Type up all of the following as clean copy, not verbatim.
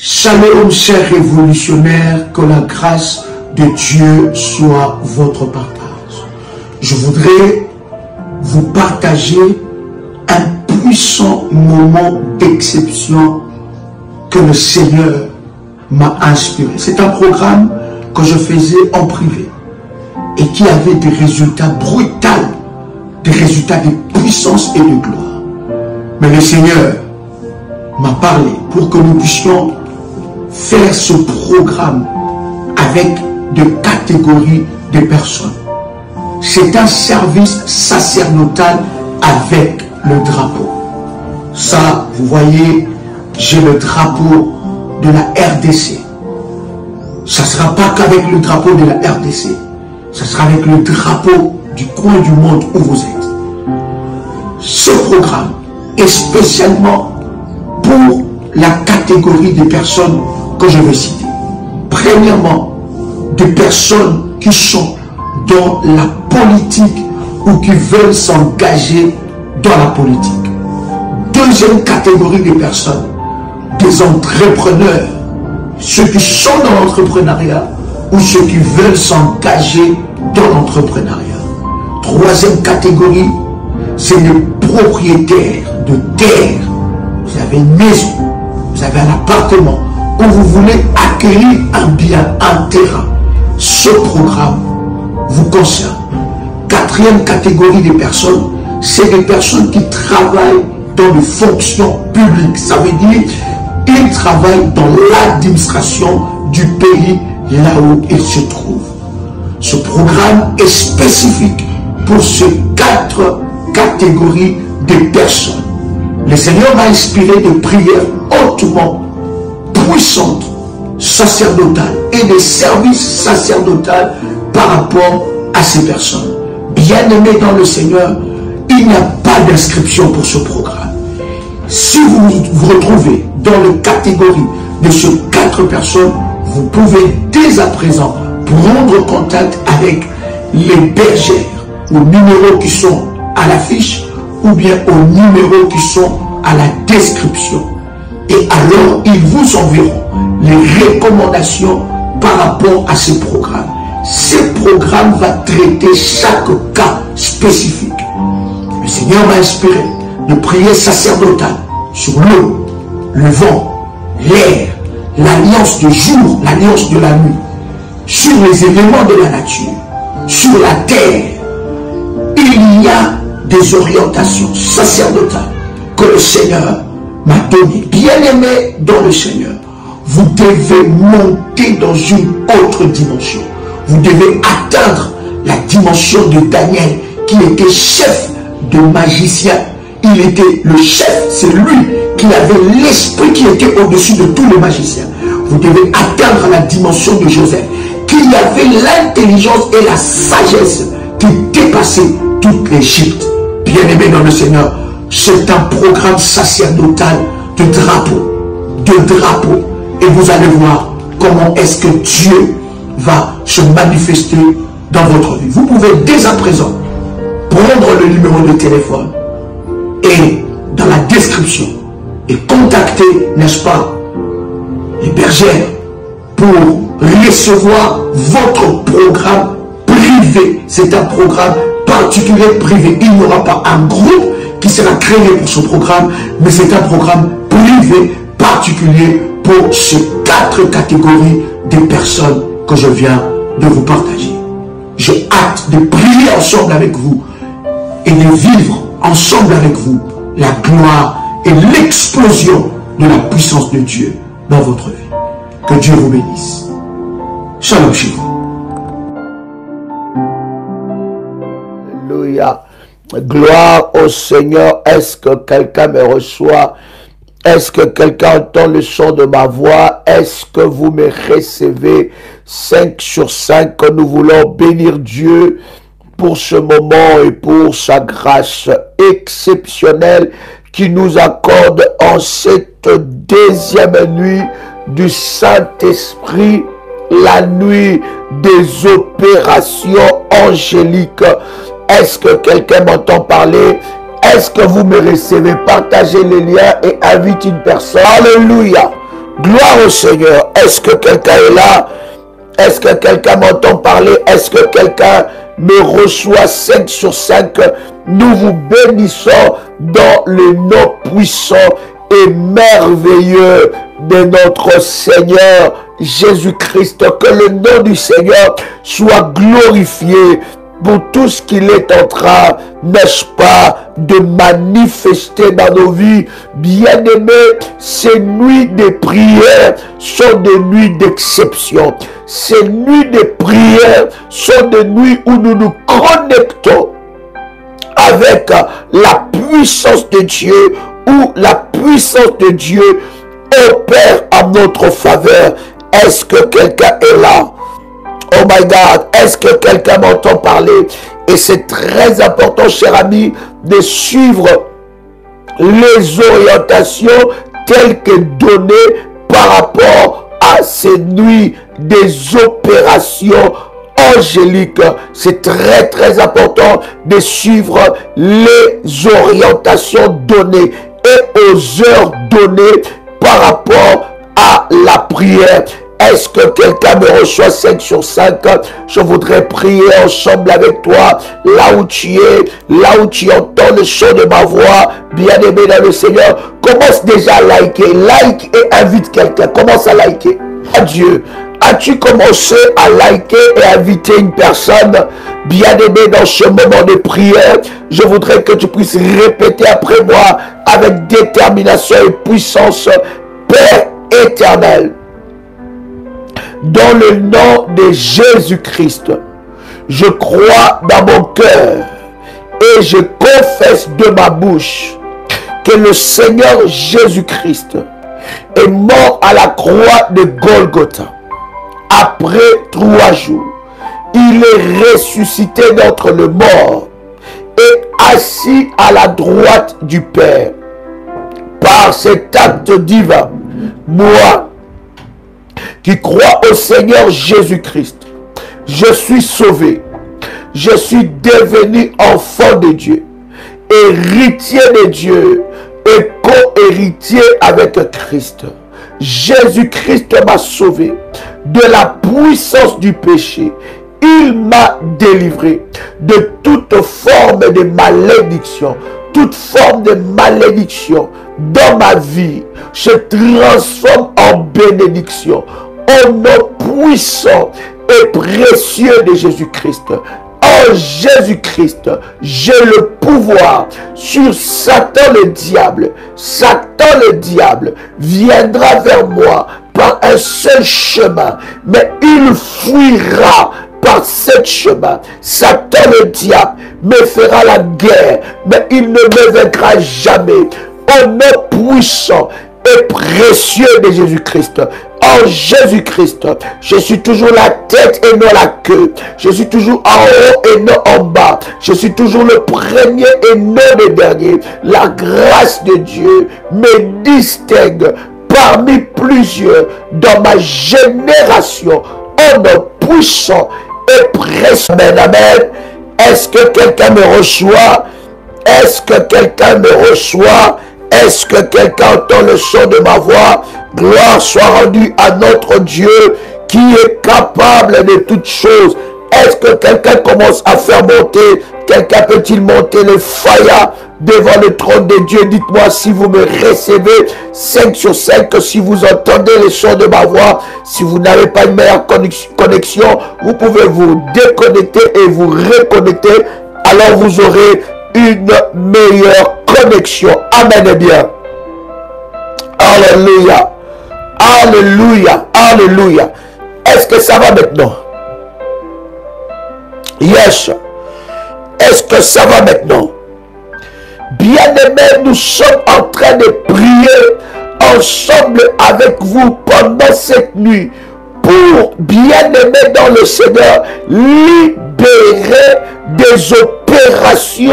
Shalom, chers révolutionnaires, que la grâce de Dieu soit votre partage. Je voudrais vous partager un puissant moment d'exception que le Seigneur m'a inspiré. C'est un programme que je faisais en privé et qui avait des résultats brutaux, des résultats de puissance et de gloire. Mais le Seigneur m'a parlé pour que nous puissions faire ce programme avec de catégories de personnes. C'est un service sacerdotal avec le drapeau. Ça, vous voyez, j'ai le drapeau de la RDC. Ça ne sera pas qu'avec le drapeau de la RDC. Ça sera avec le drapeau du coin du monde où vous êtes. Ce programme est spécialement pour la catégorie des personnes que je vais citer. Premièrement, des personnes qui sont dans la politique ou qui veulent s'engager dans la politique. Deuxième catégorie de personnes, des entrepreneurs, ceux qui sont dans l'entrepreneuriat ou ceux qui veulent s'engager dans l'entrepreneuriat. Troisième catégorie, c'est les propriétaires de terre. Vous avez une maison, vous avez un appartement où vous voulez acquérir un bien, un terrain. Ce programme vous concerne. Quatrième catégorie de personnes, c'est des personnes qui travaillent dans des fonctions publiques. Ça veut dire qu'ils travaillent dans l'administration du pays là où ils se trouvent. Ce programme est spécifique pour ces 4 catégories de personnes. Le Seigneur m'a inspiré de prières hautement puissantes, sacerdotales et de services sacerdotaux par rapport à ces personnes. Bien-aimés dans le Seigneur, il n'y a pas d'inscription pour ce programme. Si vous vous retrouvez dans la catégorie de ces 4 personnes, vous pouvez dès à présent prendre contact avec les bergères aux numéros qui sont à l'affiche ou bien aux numéros qui sont à la description. Et alors, ils vous enverront les recommandations par rapport à ce programme. Ce programme va traiter chaque cas spécifique. Le Seigneur m'a inspiré de prier sacerdotal sur l'eau, le vent, l'air, l'alliance du jour, l'alliance de la nuit, sur les éléments de la nature, sur la terre. Il y a des orientations sacerdotales que le Seigneur m'a données. Bien-aimés dans le Seigneur, vous devez monter dans une autre dimension. Vous devez atteindre la dimension de Daniel, qui était chef de magicien. Il était le chef, c'est lui qui avait l'esprit qui était au-dessus de tous les magiciens. Vous devez atteindre la dimension de Joseph, qui avait l'intelligence et la sagesse qui dépassait toute l'Égypte. Bien-aimés dans le Seigneur, c'est un programme sacerdotal de drapeau. Et vous allez voir comment est-ce que Dieu va se manifester dans votre vie. Vous pouvez dès à présent prendre le numéro de téléphone et dans la description et contacter, n'est-ce pas, les bergères pour recevoir votre programme privé. C'est un programme particulier privé. Il n'y aura pas un groupe qui sera créé pour ce programme, mais c'est un programme privé particulier pour ces 4 catégories de personnes que je viens de vous partager. J'ai hâte de prier ensemble avec vous et de vivre ensemble avec vous la gloire et l'explosion de la puissance de Dieu dans votre vie. Que Dieu vous bénisse. Shalom chez vous. Alléluia. Gloire au Seigneur. Est-ce que quelqu'un me reçoit? Est-ce que quelqu'un entend le son de ma voix? Est-ce que vous me recevez? 5 sur 5, que nous voulons bénir Dieu pour ce moment et pour sa grâce exceptionnelle qui nous accorde en cette 2e nuit du Saint-Esprit, la nuit des opérations angéliques. Est-ce que quelqu'un m'entend parler? Est-ce que vous me recevez? Partagez les liens et invitez une personne. Alléluia. Gloire au Seigneur. Est-ce que quelqu'un est là? Est-ce que quelqu'un m'entend parler? Est-ce que quelqu'un me reçoit 5 sur 5? Nous vous bénissons dans le nom puissant et merveilleux de notre Seigneur Jésus-Christ. Que le nom du Seigneur soit glorifié pour tout ce qu'il est en train, n'est-ce pas, de manifester dans nos vies. Bien-aimés, ces nuits de prière sont des nuits d'exception. Ces nuits de prière sont des nuits où nous nous connectons avec la puissance de Dieu, où la puissance de Dieu opère en notre faveur. Est-ce que quelqu'un est là? Oh my God, est-ce que quelqu'un m'entend parler? Et c'est très important, cher ami, de suivre les orientations telles que données par rapport à ces nuits des opérations angéliques. C'est très très important de suivre les orientations données et aux heures données par rapport à la prière. Est-ce que quelqu'un me reçoit 5 sur 5? Je voudrais prier ensemble avec toi, là où tu es, là où tu entends le son de ma voix, bien-aimé dans le Seigneur. Commence déjà à liker, like et invite quelqu'un. Commence à liker. Adieu. As-tu commencé à liker et inviter une personne, bien-aimé, dans ce moment de prière? Je voudrais que tu puisses répéter après moi avec détermination et puissance. Père éternel, dans le nom de Jésus-Christ, je crois dans mon cœur et je confesse de ma bouche que le Seigneur Jésus-Christ est mort à la croix de Golgotha. Après 3 jours, il est ressuscité d'entre les morts et assis à la droite du Père. Par cet acte divin, moi, qui crois au Seigneur Jésus-Christ, je suis sauvé, je suis devenu enfant de Dieu, héritier de Dieu et co-héritier avec Christ. Jésus-Christ m'a sauvé de la puissance du péché. Il m'a délivré de toute forme de malédiction. Toute forme de malédiction dans ma vie se transforme en bénédiction. Au nom puissant et précieux de Jésus-Christ. En Jésus-Christ, j'ai le pouvoir sur Satan le diable. Satan le diable viendra vers moi par un seul chemin, mais il fuira par ce chemin. Satan le diable me fera la guerre, mais il ne me vaincra jamais. Au nom puissant et précieux de Jésus-Christ. En Jésus-Christ, je suis toujours la tête et non la queue. Je suis toujours en haut et non en bas. Je suis toujours le premier et non le dernier. La grâce de Dieu me distingue parmi plusieurs dans ma génération. Au nom puissant et précieux. Amen, amen. Est-ce que quelqu'un me reçoit? Est-ce que quelqu'un me reçoit? Est-ce que quelqu'un entend le son de ma voix? Gloire soit rendue à notre Dieu qui est capable de toutes choses. Est-ce que quelqu'un commence à faire monter? Quelqu'un peut-il monter le fire devant le trône de Dieu? Dites-moi si vous me recevez 5 sur 5, si vous entendez le son de ma voix. Si vous n'avez pas une meilleure connexion, vous pouvez vous déconnecter et vous reconnecter. Alors vous aurez une meilleure connexion. Amen et bien. Alléluia. Alléluia. Alléluia. Est-ce que ça va maintenant? Yes. Est-ce que ça va maintenant? Bien-aimés, nous sommes en train de prier ensemble avec vous pendant cette nuit pour, bien-aimés dans le Seigneur, libérer des opérations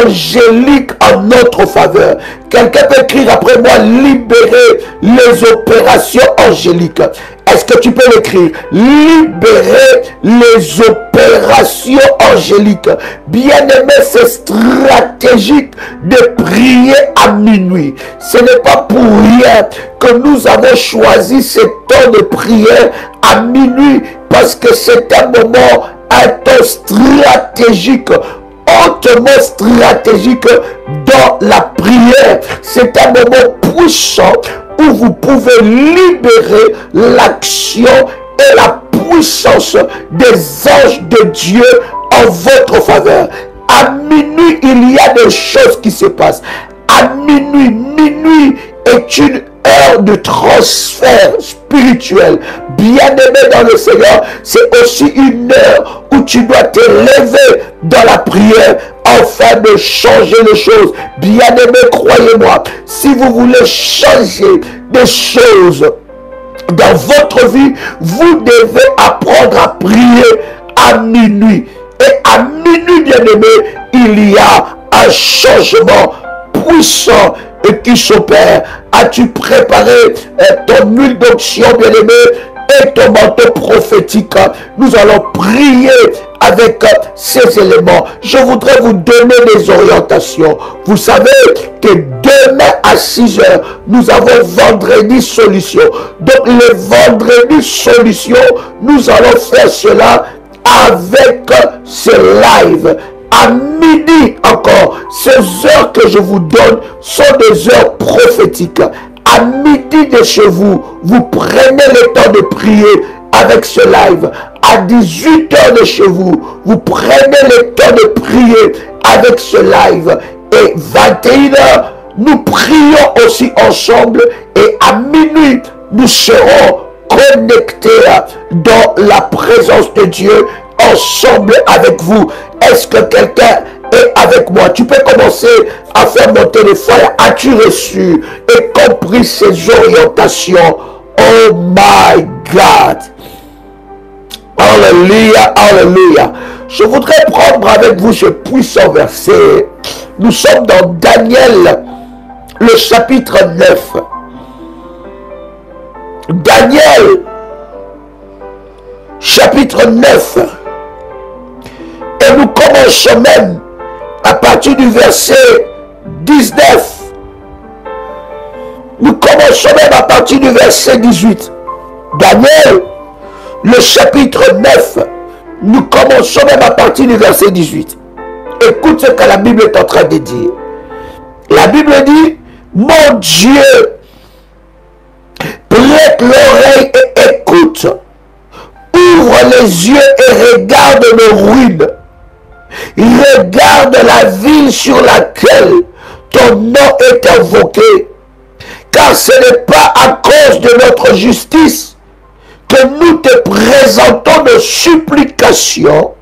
angéliques en notre faveur. Quelqu'un peut écrire après moi: libérer les opérations angéliques. Est-ce Est-ce que tu peux l'écrire? Libérer les opérations angéliques. Bien-aimé, c'est stratégique de prier à minuit. Ce n'est pas pour rien que nous avons choisi ce temps de prière à minuit, parce que c'est un moment, un temps stratégique, hautement stratégique dans la prière. C'est un moment puissant où vous pouvez libérer l'action et la puissance des anges de Dieu en votre faveur. À minuit, il y a des choses qui se passent. À minuit, minuit est une heure de transfert spirituel. Bien-aimé dans le Seigneur, c'est aussi une heure où tu dois te lever dans la prière afin de changer les choses. Bien-aimé, croyez-moi, si vous voulez changer des choses dans votre vie, vous devez apprendre à prier à minuit. Et à minuit, bien-aimé, il y a un changement puissant et qui s'opère. As-tu préparé ton huile d'onction, bien-aimé, et ton manteau prophétique? Nous allons prier avec ces éléments. Je voudrais vous donner des orientations. Vous savez que demain à 6 h, nous avons vendredi solution. Donc le vendredi solution, nous allons faire cela avec ce live. À midi encore, ces heures que je vous donne sont des heures prophétiques. À midi de chez vous, vous prenez le temps de prier avec ce live. À 18 h de chez vous, vous prenez le temps de prier avec ce live. Et 21 h, nous prions aussi ensemble. Et à minuit, nous serons connectés dans la présence de Dieu ensemble avec vous. Est-ce que quelqu'un est avec moi? Tu peux commencer à faire monter les feuilles. As-tu reçu et compris ces orientations? Oh my God! Alléluia, alléluia. Je voudrais prendre avec vous ce puissant verset. Nous sommes dans Daniel, le chapitre 9. Daniel, chapitre 9. Et nous commençons même à partir du verset 19. Nous commençons même à partir du verset 18. Daniel, le chapitre 9. Nous commençons même à partir du verset 18. Écoute ce que la Bible est en train de dire. La Bible dit, mon Dieu, prête l'oreille et écoute. Ouvre les yeux et regarde nos ruines. Regarde la ville sur laquelle ton nom est invoqué. Car ce n'est pas à cause de notre justice que nous te présentons nos supplications.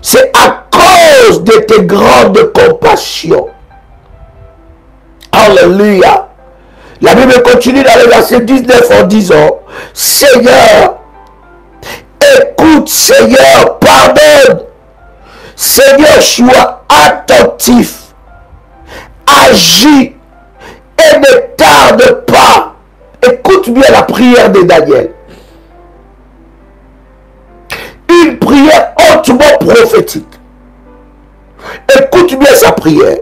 C'est à cause de tes grandes compassions. Alléluia. La Bible continue dans le verset 19 en disant, Seigneur, écoute, Seigneur, pardonne. Seigneur, sois attentif, agis et ne tarde pas. Écoute bien la prière de Daniel. Une prière hautement prophétique. Écoute bien sa prière.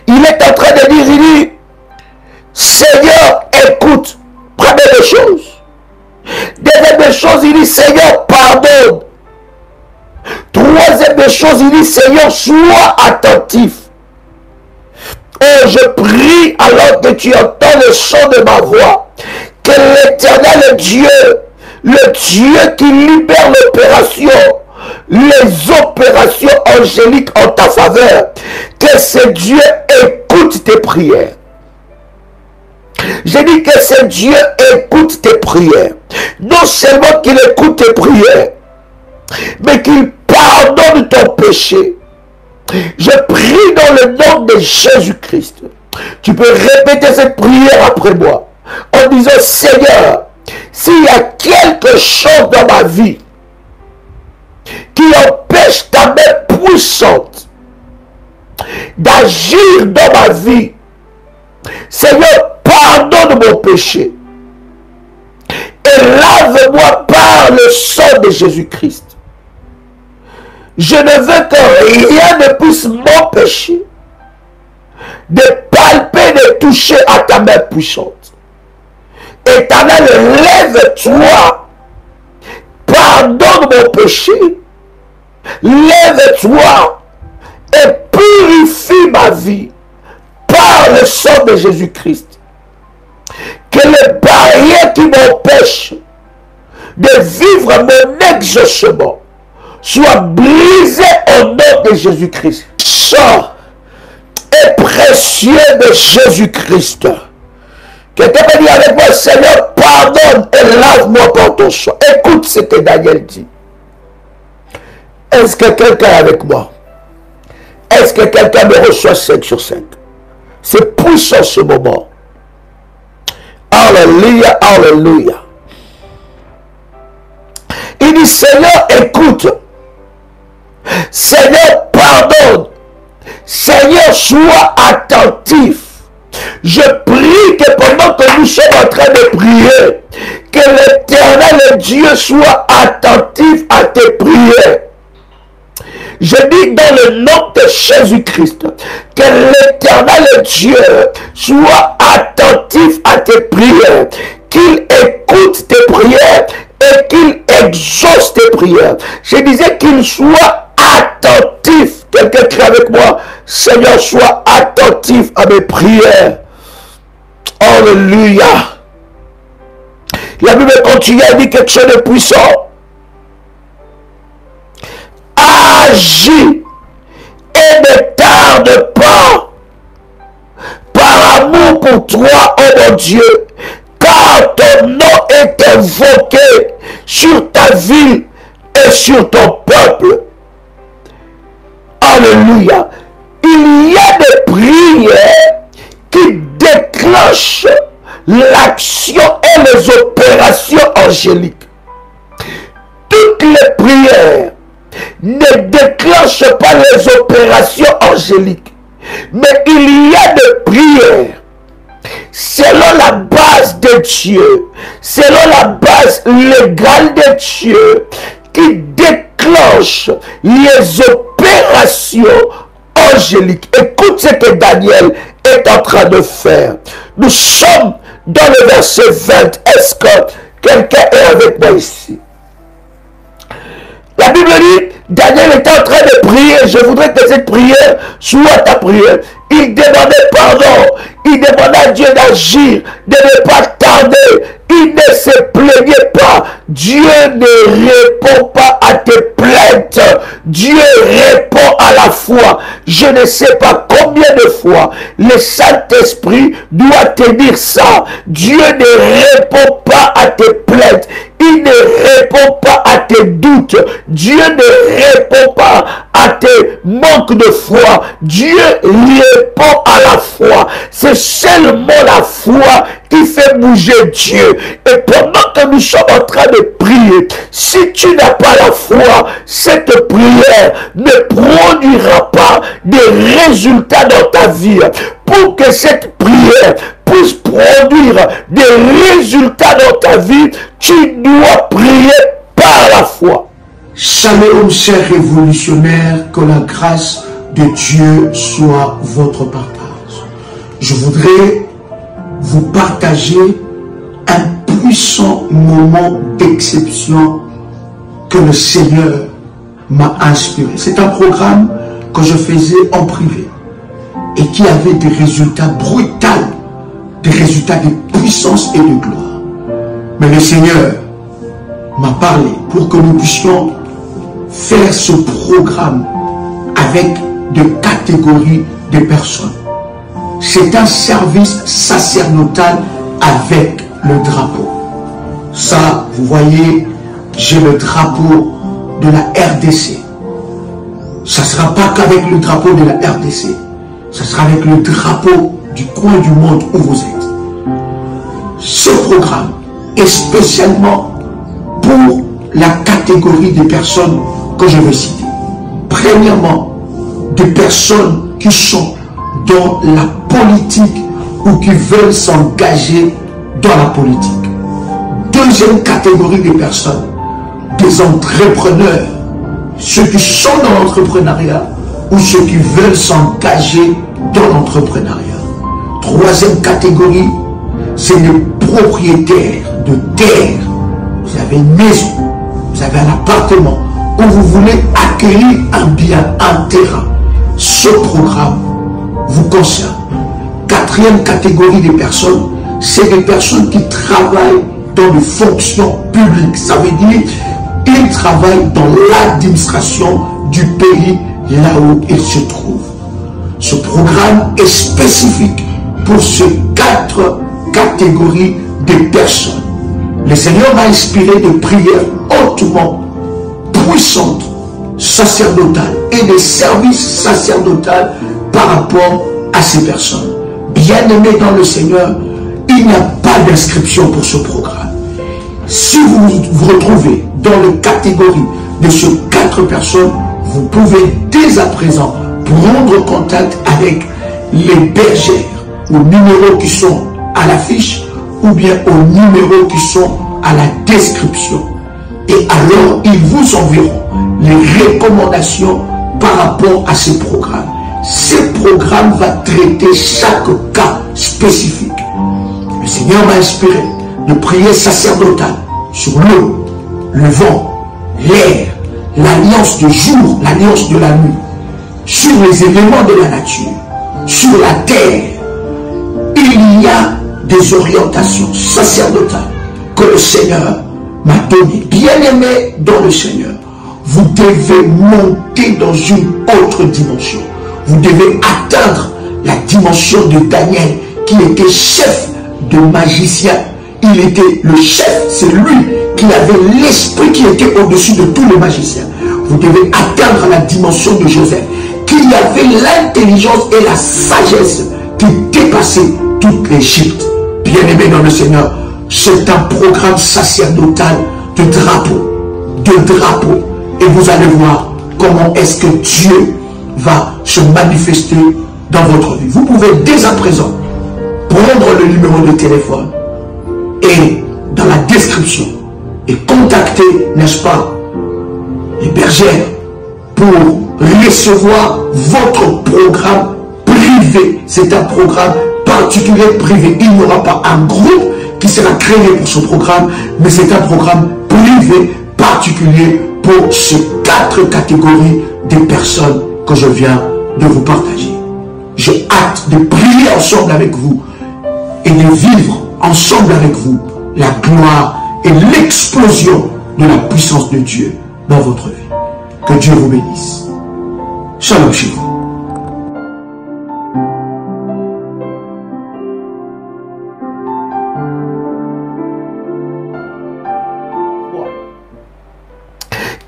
Il est en train de dire, il dit, Seigneur, écoute. Première des choses. Deuxième des choses, il dit, Seigneur, pardonne. Troisième des choses, il dit, Seigneur, sois attentif. Oh, je prie alors que tu entends le son de ma voix, que l'Éternel Dieu, le Dieu qui libère l'opération, les opérations angéliques en ta faveur, que ce Dieu écoute tes prières. Je dis que ce Dieu écoute tes prières. Non seulement qu'il écoute tes prières, mais qu'il pardonne ton péché. Je prie dans le nom de Jésus-Christ. Tu peux répéter cette prière après moi en disant, Seigneur, s'il y a quelque chose dans ma vie qui empêche ta main puissante d'agir dans ma vie, Seigneur, pardonne mon péché et lave-moi par le sang de Jésus-Christ. Je ne veux que rien ne puisse m'empêcher de palper, de toucher à ta main puissante. Éternel, lève-toi, pardonne mon péché, lève-toi et purifie ma vie par le sang de Jésus-Christ. Que les barrières qui m'empêchent de vivre mon exaucement soient brisées au nom de Jésus-Christ. Sang est précieux de Jésus-Christ. Quelqu'un peut dire avec moi, Seigneur, pardonne et lave-moi par ton sang. Écoute ce que Daniel dit. Est-ce que quelqu'un est avec moi? Est-ce que quelqu'un me reçoit 5 sur 5? C'est puissant ce moment. Alléluia, alléluia. Il dit, Seigneur, écoute. Seigneur, pardonne. Seigneur, sois attentif. Je prie que pendant que nous sommes en train de prier, que l'Éternel Dieu soit attentif à tes prières. Je dis dans le nom de Jésus-Christ, que l'Éternel Dieu soit attentif à tes prières, qu'il écoute tes prières et qu'il exauce tes prières. Je disais qu'il soit attentif. Quelqu'un crie avec moi, Seigneur, sois attentif à mes prières. Alléluia. La Bible continue à dire quelque chose de puissant. Agis et ne tarde pas par amour pour toi, oh mon Dieu, car ton nom est invoqué sur ta ville et sur ton peuple. Alléluia. Il y a des prières qui déclenchent l'action et les opérations angéliques. Toutes les prières ne déclenchent pas les opérations angéliques, mais il y a des prières selon la base de Dieu, selon la base légale de Dieu, qui déclenchent les opérations angéliques. Écoute ce que Daniel est en train de faire. Nous sommes dans le verset 20. Est-ce que quelqu'un est avec moi ici? La Bible dit, Daniel était en train de prier. Je voudrais que cette prière soit ta prière. Il demandait pardon. Il demandait à Dieu d'agir, de ne pas tarder. Il ne se plaignait pas. Dieu ne répond pas à tes plaintes. Dieu répond à la foi. Je ne sais pas combien de fois le Saint-Esprit doit te dire ça. Dieu ne répond pas à tes plaintes. Il ne répond pas à tes doutes. Dieu ne répond pas à tes manques de foi. Dieu répond à la foi. C'est seulement la foi qui fait bouger Dieu. Et pendant que nous sommes en train de prier, si tu n'as pas la foi, cette prière ne produira pas de résultats dans ta vie. Pour que cette prière puisse produire des résultats dans ta vie, tu dois prier par la foi. Shalom, chers révolutionnaires, que la grâce de Dieu soit votre partage. Je voudrais vous partager un puissant moment d'exception que le Seigneur m'a inspiré. C'est un programme que je faisais en privé et qui avait des résultats brutaux, des résultats de puissance et de gloire. Mais le Seigneur m'a parlé pour que nous puissions faire ce programme avec de catégories de personnes. C'est un service sacerdotal avec le drapeau. Ça, vous voyez, j'ai le drapeau de la RDC. Ça ne sera pas qu'avec le drapeau de la RDC. Ça sera avec le drapeau du coin du monde où vous êtes. Ce programme est spécialement pour la catégorie des personnes que je veux citer. Premièrement, des personnes qui sont dans la politique ou qui veulent s'engager dans la politique. deuxième catégorie des personnes, des entrepreneurs, ceux qui sont dans l'entrepreneuriat ou ceux qui veulent s'engager dans l'entrepreneuriat. Troisième catégorie, c'est les propriétaires de terre. Vous avez une maison, vous avez un appartement, où vous voulez acquérir un bien, un terrain. Ce programme vous concerne. Quatrième catégorie des personnes, c'est des personnes qui travaillent dans des fonctions publiques. Ça veut dire qu'ils travaillent dans l'administration du pays là où ils se trouvent. Ce programme est spécifique pour ces 4 catégories de personnes. Le Seigneur m'a inspiré de prières hautement puissantes, sacerdotales et de services sacerdotaux par rapport à ces personnes. Bien-aimés dans le Seigneur, il n'y a pas d'inscription pour ce programme. Si vous vous retrouvez dans la catégorie de ces 4 personnes, vous pouvez dès à présent prendre contact avec les bergères, aux numéros qui sont à l'affiche ou bien aux numéros qui sont à la description. Et alors, ils vous enverront les recommandations par rapport à ces programmes. Ces programmes vont traiter chaque cas spécifique. Le Seigneur m'a inspiré de prier sacerdotal sur l'eau, le vent, l'air, l'alliance du jour, l'alliance de la nuit, sur les éléments de la nature, sur la terre. Il y a des orientations sacerdotales que le Seigneur m'a données. Bien-aimés dans le Seigneur, vous devez monter dans une autre dimension. Vous devez atteindre la dimension de Daniel, qui était chef de magicien. Il était le chef, c'est lui qui avait l'esprit qui était au-dessus de tous les magiciens. Vous devez atteindre la dimension de Joseph, qui avait l'intelligence et la sagesse qui dépassait toute l'Égypte. Bien-aimés dans le Seigneur, c'est un programme sacerdotal de drapeau. Et vous allez voir comment est-ce que Dieu va se manifester dans votre vie. Vous pouvez dès à présent prendre le numéro de téléphone et dans la description et contacter, n'est-ce pas, les bergères pour recevoir votre programme privé. C'est un programme particulier privé. Il n'y aura pas un groupe qui sera créé pour ce programme, mais c'est un programme privé particulier pour ces 4 catégories de personnes que je viens de vous partager. J'ai hâte de prier ensemble avec vous et de vivre ensemble avec vous la gloire et l'explosion de la puissance de Dieu dans votre vie. Que Dieu vous bénisse. Shalom chez vous.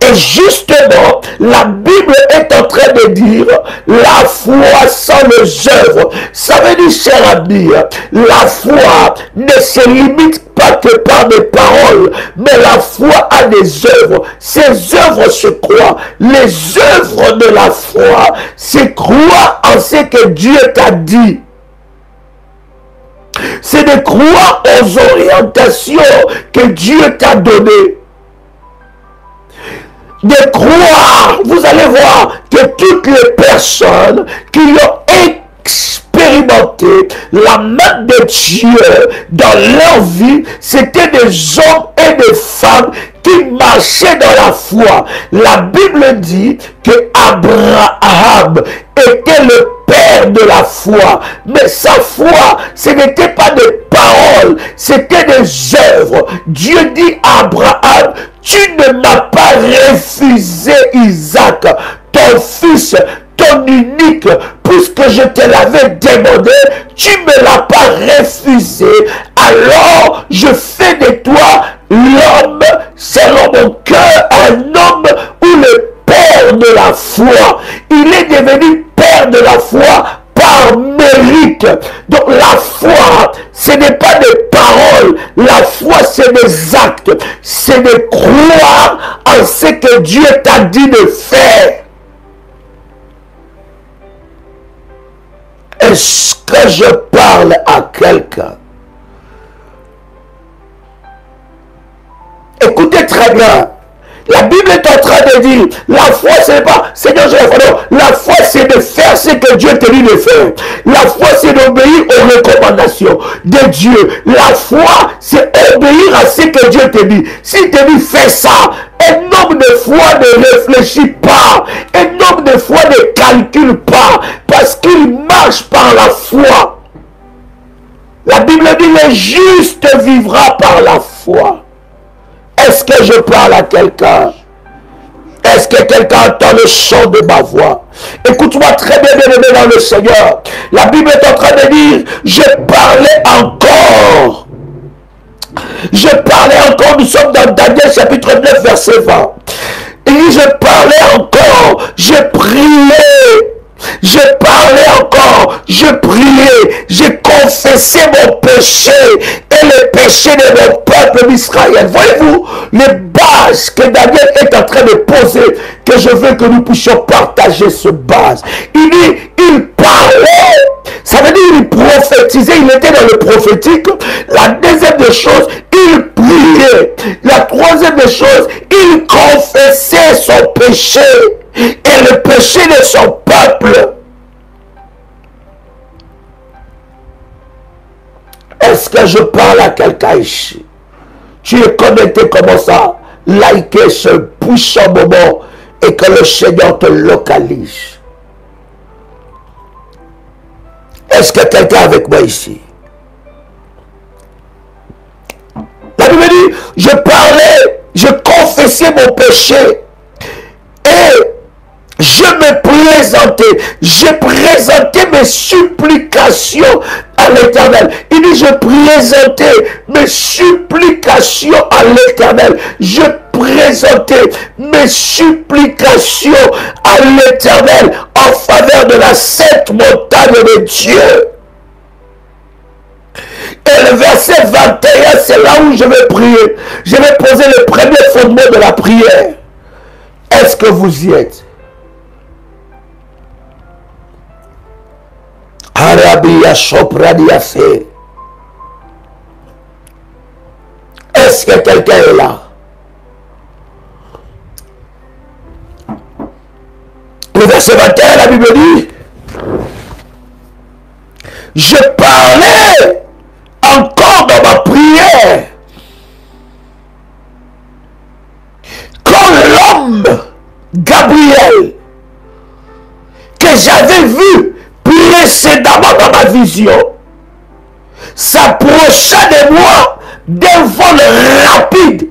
Et justement, la Bible est en train de dire la foi sans les œuvres. Ça veut dire, cher ami, la foi ne se limite pas que par des paroles, mais la foi a des œuvres. Ces œuvres se croient. Les œuvres de la foi, c'est croire en ce que Dieu t'a dit. C'est de croire aux orientations que Dieu t'a données. De croire, vous allez voir que toutes les personnes qui ont expérimenté la main de Dieu dans leur vie, c'était des hommes et des femmes qui marchaient dans la foi. La Bible dit que Abraham était le père de la foi, mais sa foi, ce n'était pas des paroles, c'était des œuvres. Dieu dit à Abraham, tu ne m'as pas refusé Isaac, ton fils, ton unique, puisque je te l'avais demandé, tu ne me l'as pas refusé, alors je fais de toi l'homme selon mon cœur, un homme ou le père de la foi. Il est devenu père de la foi par mérite. Donc la foi, ce n'est pas des paroles, la foi c'est des actes, c'est de croire en ce que Dieu t'a dit de faire. Est-ce que je parle à quelqu'un? Écoutez très bien. La Bible est en train de dire, la foi, ce n'est pas, Seigneur, j'ai la foi. Non, la foi, c'est de faire ce que Dieu te dit de faire. La foi, c'est d'obéir aux recommandations de Dieu. La foi, c'est obéir à ce que Dieu te dit. S'il te dit, fais ça, un homme de foi ne réfléchit pas. Un homme de foi ne calcule pas. Parce qu'il marche par la foi. La Bible dit, le juste vivra par la foi. Est-ce que je parle à quelqu'un? Est-ce que quelqu'un entend le son de ma voix? Écoute-moi très bien, bien-aimé dans le Seigneur. La Bible est en train de dire, je parlais encore. Je parlais encore, nous sommes dans Daniel chapitre 9, verset 20. Et je parlais encore, je priais. Je parlais encore, je priais, je confessais mon péché et le péché de mon peuple d'Israël. Voyez-vous les bases que Daniel est en train de poser, que je veux que nous puissions partager ce base. Il dit, il parlait, ça veut dire il prophétisait, il était dans le prophétique. La deuxième des choses, il priait. La troisième des choses, il confessait son péché et le péché de son peuple. Est-ce que je parle à quelqu'un ici? Tu es connecté comment ça? Likez ce puissant moment et que le Seigneur te localise. Est-ce que quelqu'un est avec moi ici? La Bible dit, je parlais, je confessais mon péché et je me présentais, j'ai présenté mes supplications à l'Éternel. Il dit, je présentais mes supplications à l'Éternel. Je présentais mes supplications à l'Éternel en faveur de la sainte montagne de Dieu. Et le verset 21, c'est là où je vais prier. Je vais poser le premier fondement de la prière. Est-ce que vous y êtes? Arabia Sopradiace. Est-ce que quelqu'un est là? Le verset 21, la Bible dit, je parlais encore dans ma prière quand l'homme Gabriel que j'avais vu précédemment dans ma vision s'approcha de moi d'un vol rapide.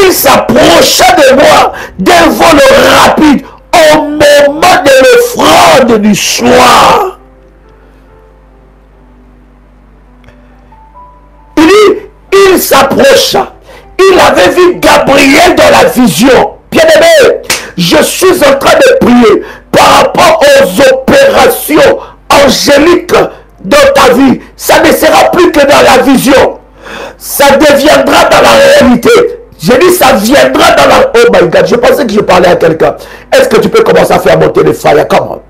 Il s'approcha de moi d'un vol rapide au moment de l'offrande du soir. Il s'approcha. Il avait vu Gabriel dans la vision. Bien-aimé, je suis en train de prier par rapport aux opérations angéliques dans ta vie. Ça ne sera plus que dans la vision. Ça deviendra dans la réalité. J'ai dit ça viendra dans la... Oh my God, je pensais que je parlais à quelqu'un. Est-ce que tu peux commencer à faire monter les fire? Comment?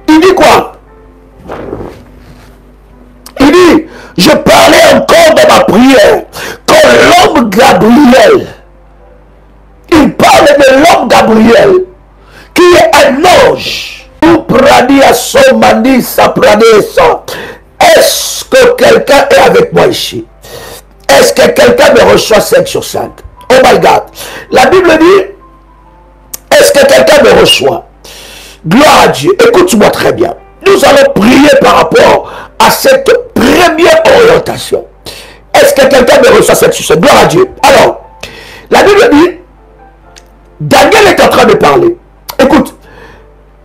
Il dit quoi? Il dit, je parlais encore de ma prière quand l'homme Gabriel, il parle de l'homme Gabriel, qui est un ange. Est-ce que quelqu'un est avec moi ici? Est-ce que quelqu'un me reçoit 5 sur 5? Oh my God. La Bible dit, est-ce que quelqu'un me reçoit? Gloire à Dieu. Écoute-moi très bien. Nous allons prier par rapport à cette première orientation. Est-ce que quelqu'un me reçoit 5 sur 5? Gloire à Dieu. Alors, la Bible dit, Daniel est en train de parler. Écoute,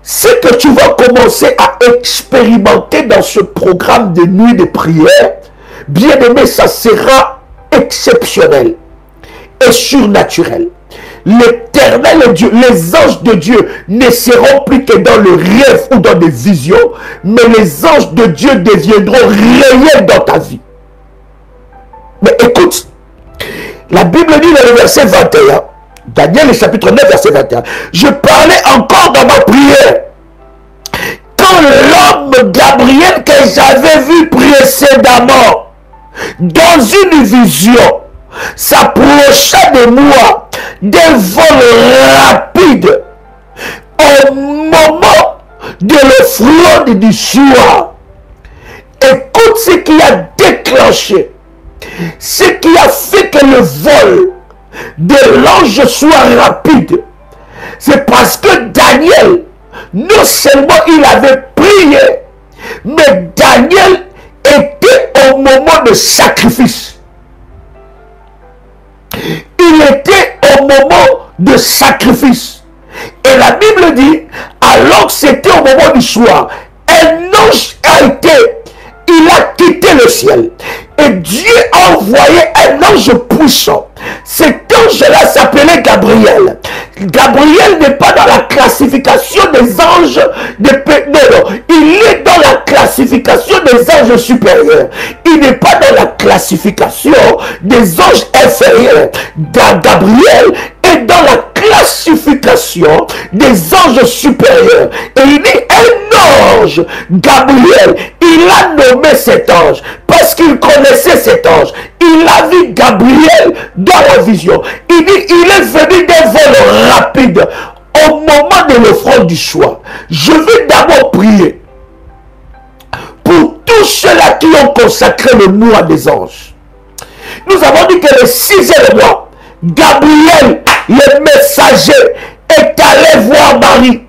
ce que tu vas commencer à expérimenter dans ce programme de nuit de prière, bien aimé, ça sera exceptionnel et surnaturel. L'éternel Dieu, les anges de Dieu ne seront plus que dans le rêve ou dans des visions, mais les anges de Dieu deviendront réels dans ta vie. Mais écoute, la Bible dit dans le verset 21, Daniel chapitre 9, verset 21. Je parlais encore dans ma prière. Quand l'homme Gabriel que j'avais vu précédemment dans une vision s'approcha de moi d'un vol rapide au moment de l'offrande du soir. Écoute ce qui a déclenché, ce qui a fait que le vol de l'ange soit rapide. C'est parce que Daniel, non seulement il avait prié, mais Daniel était au moment de sacrifice. Il était au moment de sacrifice. Et la Bible dit, alors que c'était au moment du soir, un ange il a quitté le ciel. Et Dieu a envoyé un ange puissant. Cet ange-là s'appelait Gabriel. Gabriel n'est pas dans la classification des anges non, il est dans la classification des anges supérieurs. Il n'est pas dans la classification des anges inférieurs. Gabriel est dans la classification des anges supérieurs. Et il dit un ange, Gabriel, il a nommé cet ange parce qu'il connaissait cet ange. Il a vu Gabriel dans la vision. Il dit, il est venu d'un vol rapide au moment de l'offrande du soir. Je vais d'abord prier pour tous ceux-là qui ont consacré le mois des anges. Nous avons dit que le 6e mois, Gabriel, le messager, est allé voir Marie.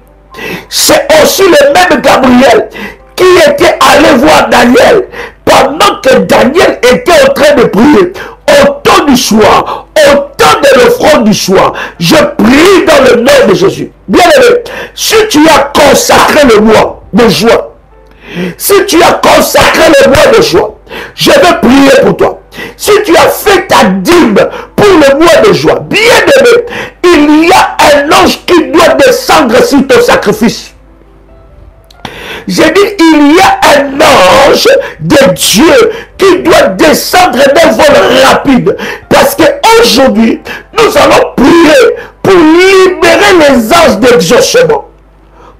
C'est aussi le même Gabriel qui était allé voir Daniel pendant que Daniel était en train de prier. Au temps du soir, au temps de l'offrande du soir, je prie dans le nom de Jésus. Bien-aimé, si tu as consacré le mois de juin, si tu as consacré le mois de juin, je vais prier pour toi. Si tu as fait ta dîme pour le mois de juin, bien-aimé, il y a un ange qui doit descendre sur ton sacrifice. J'ai dit, il y a un ange de Dieu qui doit descendre d'un vol rapide. Parce qu'aujourd'hui, nous allons prier pour libérer les anges d'exaucement.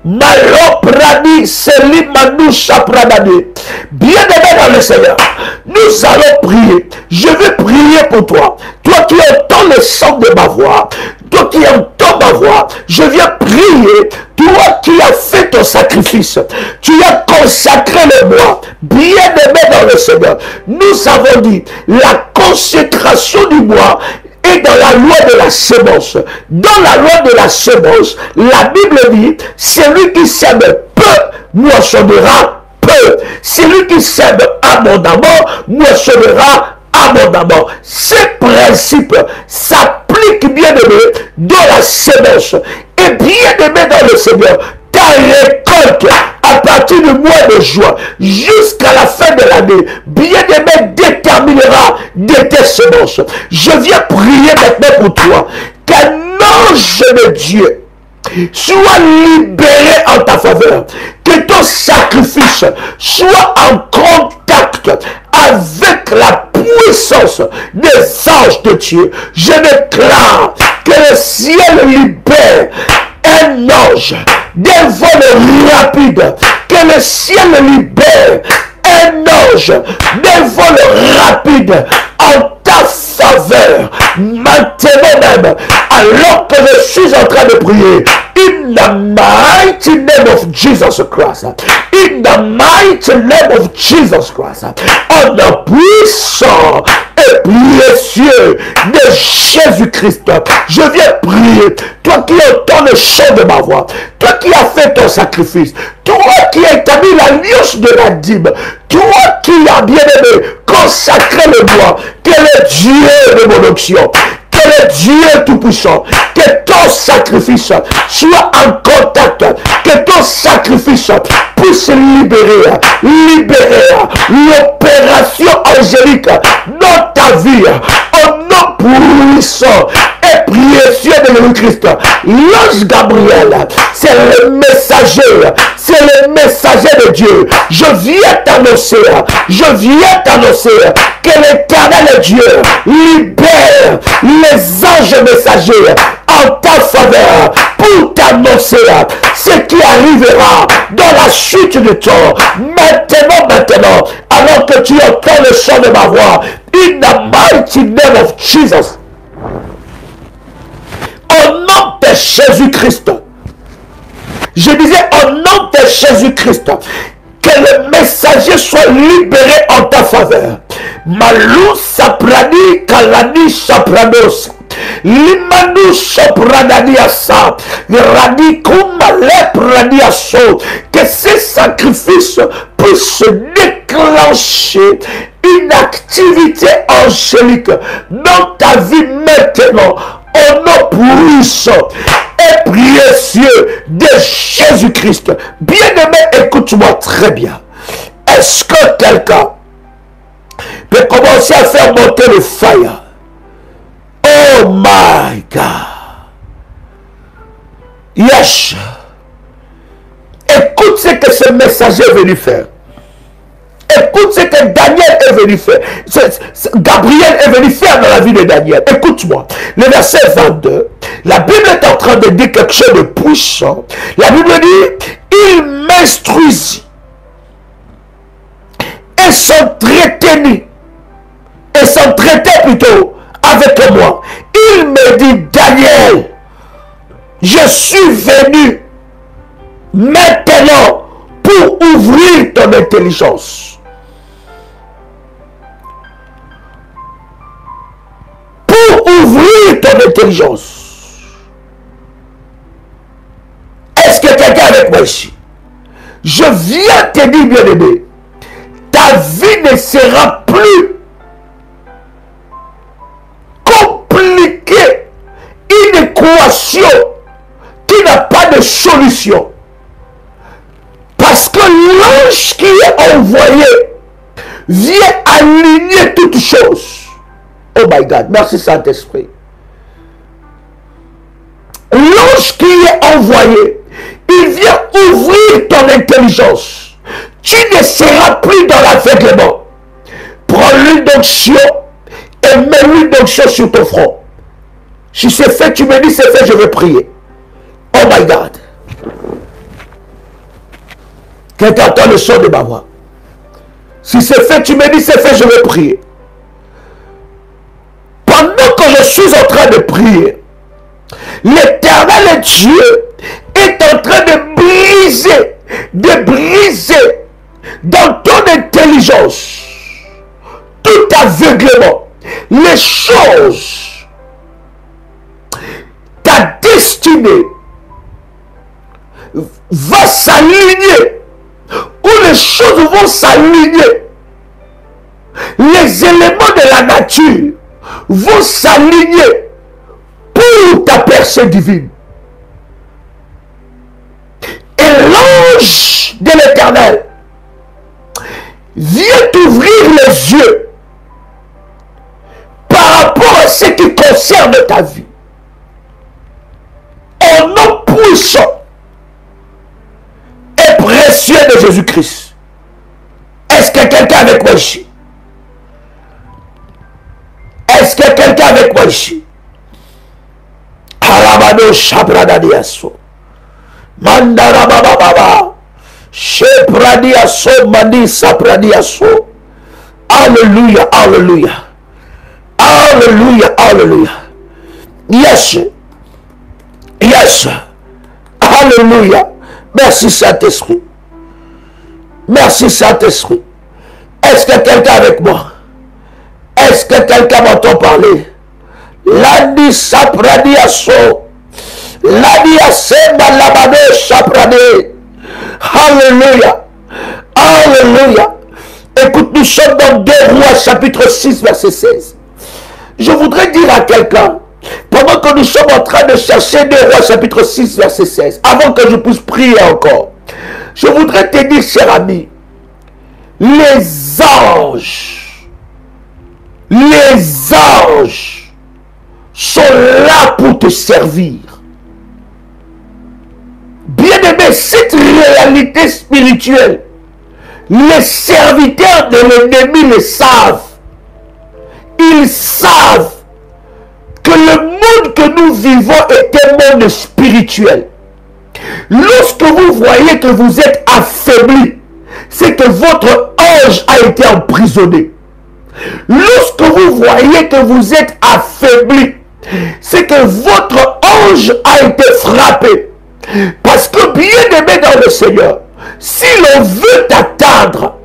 Maloprani Selimanoucha Pradani. Bien-aimé dans le Seigneur, nous allons prier. Je vais prier pour toi. Toi qui entends le son de ma voix, toi qui entends ma voix, je viens prier. Toi qui as fait ton sacrifice, tu as consacré le mois. Bien-aimé dans le Seigneur, nous avons dit la consécration du mois est dans la loi de la semence. Dans la loi de la semence, la Bible dit, celui qui sème peu moissonnera peu. Celui qui sème abondamment moissonnera abondamment. Ces principes s'appliquent, bien-aimé, dans la semence. Et bien-aimé dans le Seigneur, ta récolte à partir du mois de juin jusqu'à la fin de l'année, bien-aimé, déterminera de tes semences. Je viens prier maintenant pour toi qu'un ange de Dieu soit libéré en ta faveur, que ton sacrifice soit en contact avec la puissance des anges de Dieu. Je déclare que le ciel libère un ange d'un vol rapide, que le ciel libère un ange d'un vol rapide en ta faveur, maintenant même, alors que je suis en train de prier, in the mighty name of Jesus Christ, in the mighty name of Jesus Christ, en le puissant et précieux de Jésus-Christ, je viens prier, toi qui entends le chant de ma voix, toi qui as fait ton sacrifice, toi qui as établi l'alliance de la dîme, toi qui as bien aimé consacré le bois, que le Dieu de mon onction, que le Dieu tout-puissant, que ton sacrifice soit en contact, que ton sacrifice puisse libérer l'opération angélique dans ta vie, au nom puissant et précieux de Jésus-Christ. L'ange Gabriel, c'est le messager de Dieu. Je viens t'annoncer que l'Éternel Dieu libère les anges messagers faveur pour t'annoncer ce qui arrivera dans la suite du temps. Maintenant, alors que tu entends le son de ma voix, in the mighty name of Jesus, au nom de Jésus-Christ, je disais au nom de Jésus-Christ, que le messager soit libéré en ta faveur. Malou saprani kalani sapranos. Limanu sopranani asa. Rani kumale prani aso. Que ces sacrifices puissent déclencher une activité angélique dans ta vie maintenant. Au nom puissant et précieux de Jésus-Christ. Bien-aimé, écoute-moi très bien. Est-ce que quelqu'un peut commencer à faire monter le fire? Oh my God. Yes. Écoute ce que ce messager est venu faire. Écoute ce que Daniel est venu faire. Gabriel est venu faire dans la vie de Daniel. Écoute-moi. Le verset 22. La Bible est en train de dire quelque chose de puissant. La Bible dit, il m'instruisit et s'entretenit. Et s'entraitait plutôt avec moi. Il me dit, Daniel, je suis venu maintenant pour ouvrir ton intelligence. Pour ouvrir ton intelligence. Est-ce que quelqu'un est avec moi ici? Je viens te dire, bien-aimé, ta vie ne sera plus compliquée. Une équation qui n'a pas de solution. Parce que l'ange qui est envoyé vient aligner toutes choses. Oh my God, merci Saint-Esprit. L'ange qui est envoyé, il vient ouvrir ton intelligence. Tu ne seras plus dans l'aveuglement. Prends l'huile d'onction et mets l'huile d'onction sur ton front. Si c'est fait, tu me dis c'est fait, je vais prier. Oh my God. Quelqu'un entend le son de ma voix. Si c'est fait, tu me dis c'est fait, je vais prier. Pendant que je suis en train de prier, l'Éternel Dieu est en train de briser dans ton intelligence tout aveuglement. Les choses, ta destinée va s'aligner, où les choses vont s'aligner. Les éléments de la nature vont s'aligner pour ta percée divine. Et l'ange de l'Éternel vient t'ouvrir les yeux par rapport à ce qui concerne ta vie. Au nom puissant et précieux de Jésus-Christ. Est-ce que quelqu'un avec moi ici? Est-ce que quelqu'un avec moi ici? Alabado Shabradadiaso. Mandarabababa. Shepradiaso Mandi Sapradiaso. Alléluia, alléluia. Alléluia, alléluia. Yes. Yes. Alléluia. Merci Saint-Esprit. Merci Saint-Esprit. Est-ce que quelqu'un avec moi? Est-ce que quelqu'un m'entend parler? Landi Sapradiaso. Landi Asemba Labado Saprade. Alléluia. Alléluia. Écoute, nous sommes dans 2 Rois chapitre 6 verset 16. Je voudrais dire à quelqu'un, pendant que nous sommes en train de chercher 2 Rois chapitre 6 verset 16, avant que je puisse prier encore, je voudrais te dire, cher ami, les anges sont là pour te servir. Bien-aimé, cette réalité spirituelle, les serviteurs de l'ennemi le savent. Ils savent que le monde que nous vivons est un monde spirituel. Lorsque vous voyez que vous êtes affaibli, c'est que votre ange a été emprisonné. Lorsque vous voyez que vous êtes affaibli, c'est que votre ange a été frappé. Parce que bien aimé dans le Seigneur, si l'on veut t'atteindre,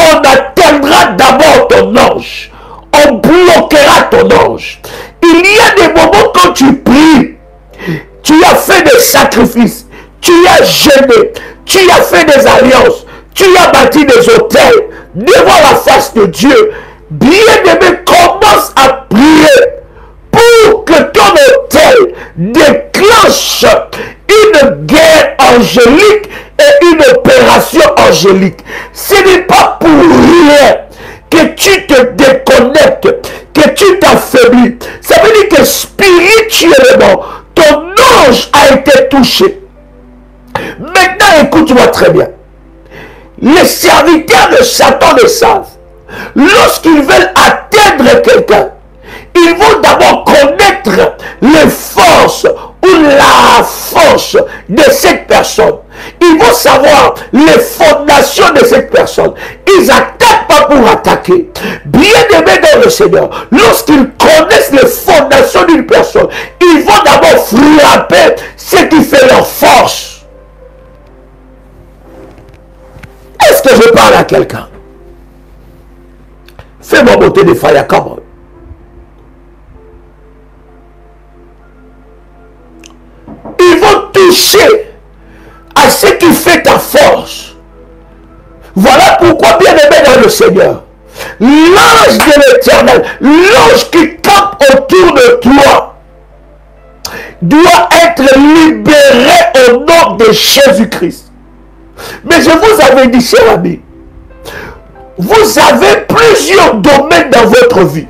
on atteindra d'abord ton ange. On bloquera ton ange. Il y a des moments quand tu pries, tu as fait des sacrifices, tu as jeûné, tu as fait des alliances, tu as bâti des autels devant la face de Dieu. Bien-aimé, commence à prier pour que ton autel déclenche une guerre angélique et une opération angélique. Ce n'est pas pour rien que tu te déconnectes, que tu t'affaiblis. Ça veut dire que spirituellement, ton ange a été touché. Maintenant, écoute-moi très bien. Les serviteurs de Satan le savent. Lorsqu'ils veulent atteindre quelqu'un, ils vont d'abord connaître les forces ou la force de cette personne. Ils vont savoir les fondations de cette personne. Ils n'attaquent pas pour attaquer. Bien-aimés dans le Seigneur, lorsqu'ils connaissent les fondations d'une personne, ils vont d'abord frapper ce qui fait leur force. Est-ce que je parle à quelqu'un? Fais-moi monter des failles à Cameroun. Ils vont toucher à ce qui fait ta force. Voilà pourquoi, bien aimé dans le Seigneur, l'ange de l'Éternel, l'ange qui campe autour de toi, doit être libéré au nom de Jésus-Christ. Mais je vous avais dit, cher ami, vous avez plusieurs domaines dans votre vie.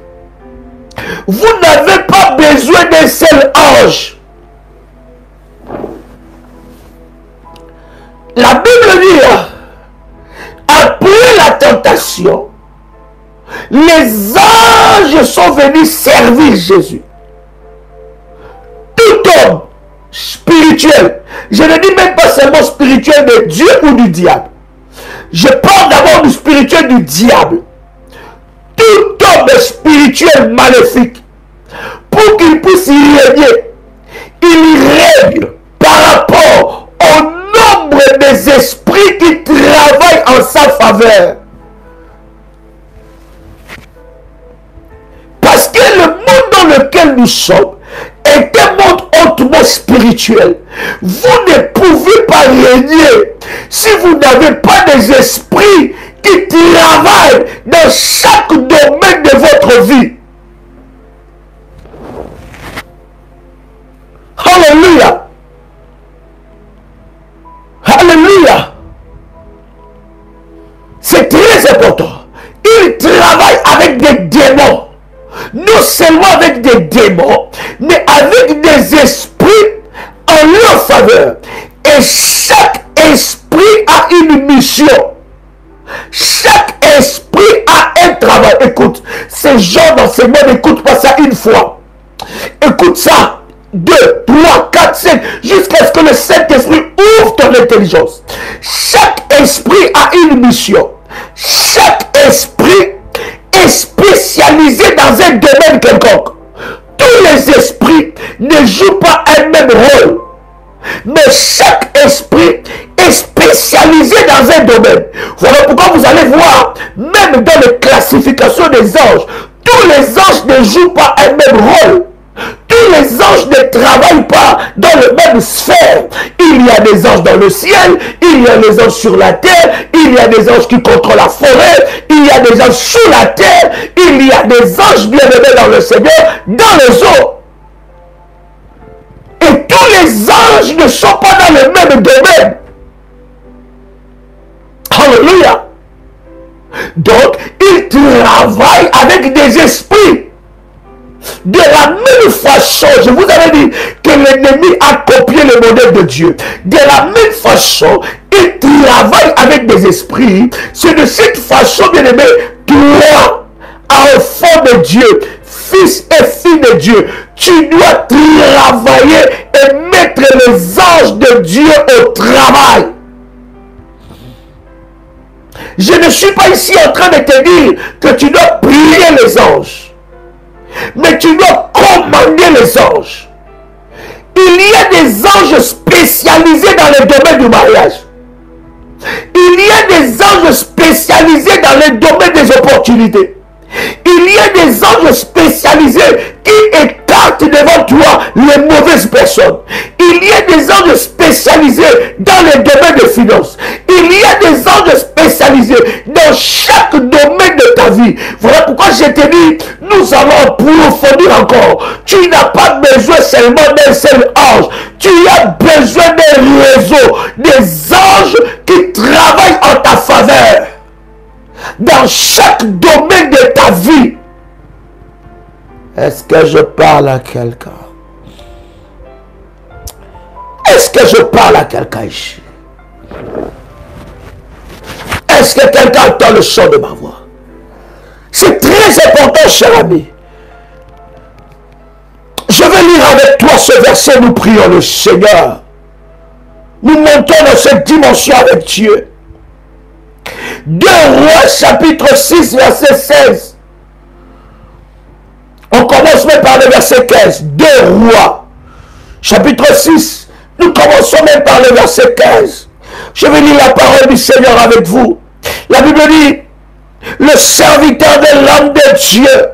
Vous n'avez pas besoin d'un seul ange. La Bible dit, après la tentation, les anges sont venus servir Jésus. Tout homme spirituel, je ne dis même pas seulement spirituel de Dieu ou du diable. Je parle d'abord du spirituel du diable. Tout homme spirituel maléfique, pour qu'il puisse y régner, il règne par rapport au nombre des esprits qui travaillent en sa faveur. Parce que le monde dans lequel nous sommes est un monde hautement spirituel. Vous ne pouvez pas régner si vous n'avez pas des esprits qui travaillent dans chaque domaine de votre vie. Alléluia. Alléluia. C'est très important. Ils travaillent avec des démons. Non seulement avec des démons, mais avec des esprits en leur faveur. Et chaque esprit a une mission. Chaque esprit a un travail. Écoute, ces gens dans ce monde n'écoutent pas ça une fois. Écoute ça. 2, 3, 4, 5, jusqu'à ce que le Saint-Esprit ouvre ton intelligence. Chaque esprit a une mission. Chaque esprit est spécialisé dans un domaine quelconque. Tous les esprits ne jouent pas un même rôle. Mais chaque esprit est spécialisé dans un domaine. Voilà pourquoi vous allez voir, même dans les classifications des anges, tous les anges ne jouent pas un même rôle. Tous les anges ne travaillent pas dans le même sphère. Il y a des anges dans le ciel, il y a des anges sur la terre, il y a des anges qui contrôlent la forêt, il y a des anges sous la terre, il y a des anges bien-aimés dans le Seigneur, dans les eaux. Et tous les anges ne sont pas dans le même domaine. Alléluia. Donc, ils travaillent avec des esprits. De la même façon, je vous avais dit que l'ennemi a copié le modèle de Dieu. De la même façon, il travaille avec des esprits. C'est de cette façon, bien aimé, toi, enfant de Dieu, fils et fille de Dieu, tu dois travailler et mettre les anges de Dieu au travail. Je ne suis pas ici en train de te dire que tu dois prier les anges, mais tu dois commander les anges. Il y a des anges spécialisés dans le domaine du mariage. Il y a des anges spécialisés dans le domaine des opportunités. Il y a des anges spécialisés qui écartent devant toi les mauvaises personnes. Il y a des anges spécialisés dans le domaine des finances. Il y a des anges spécialisés dans chaque domaine de ta vie. Voilà pourquoi je te dis, nous allons approfondir encore. Tu n'as pas besoin seulement d'un seul ange. Tu as besoin d'un réseau, des anges qui travaillent en ta faveur. Dans chaque domaine de ta vie. Est-ce que je parle à quelqu'un? Est-ce que je parle à quelqu'un ici? Est-ce que quelqu'un entend le son de ma voix? C'est très important, cher ami. Je vais lire avec toi ce verset, nous prions le Seigneur. Nous montons dans cette dimension avec Dieu. 2 Rois chapitre 6 verset 16. On commence même par le verset 15. 2 Rois chapitre 6. Nous commençons même par le verset 15. Je vais lire la parole du Seigneur avec vous. La Bible dit, le serviteur de l'homme de Dieu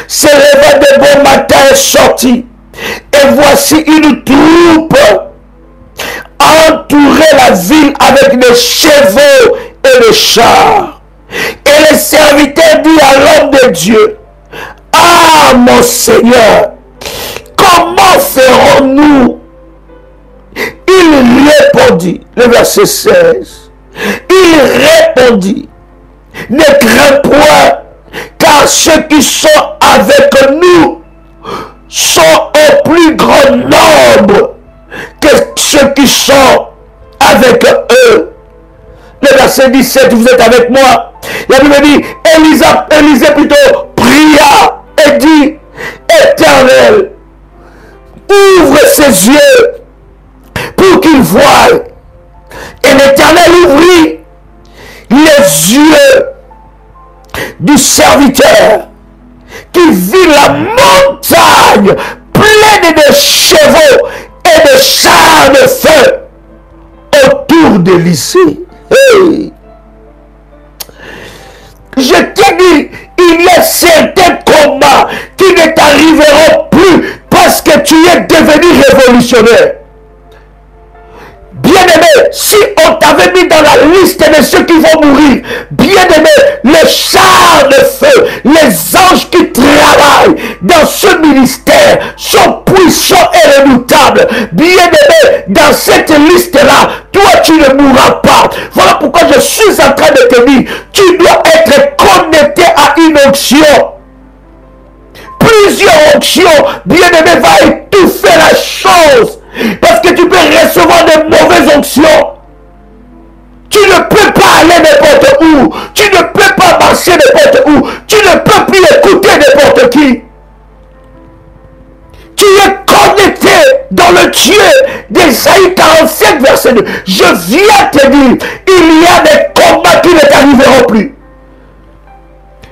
se leva de bon matin et sortit. Et voici une troupe entourait la ville avec des chevaux et des chars. Et le serviteur dit à l'homme de Dieu, ah mon Seigneur, comment ferons-nous? Il répondit, le verset 16, il répondit, ne crains point, car ceux qui sont avec nous sont au plus grand nombre que ceux qui sont avec eux. Le verset 17, vous êtes avec moi. La Bible dit, Élisée plutôt pria et dit, Éternel, ouvre ses yeux pour qu'il voie. Et l'Éternel ouvrit les yeux du serviteur qui vit la montagne pleine de chevaux et de chars de feu autour d'Élysée. Hey. Je te dis, il y a certains combats qui ne t'arriveront plus parce que tu es devenu révolutionnaire. Bien-aimé, si on t'avait mis dans la liste de ceux qui vont mourir, bien-aimé, les chars de feu, les anges qui travaillent dans ce ministère sont puissants et redoutables. Bien-aimé, dans cette liste-là, toi tu ne mourras pas. Voilà pourquoi je suis en train de te dire, tu dois être connecté à une onction. Plusieurs onctions, bien-aimé, va étouffer la chose. Parce que tu peux recevoir de mauvaises onctions. Tu ne peux pas aller n'importe où. Tu ne peux pas marcher n'importe où. Tu ne peux plus écouter n'importe qui. Tu es connecté dans le Dieu d'Ésaïe 45 verset 2. Je viens te dire, il y a des combats qui ne t'arriveront plus.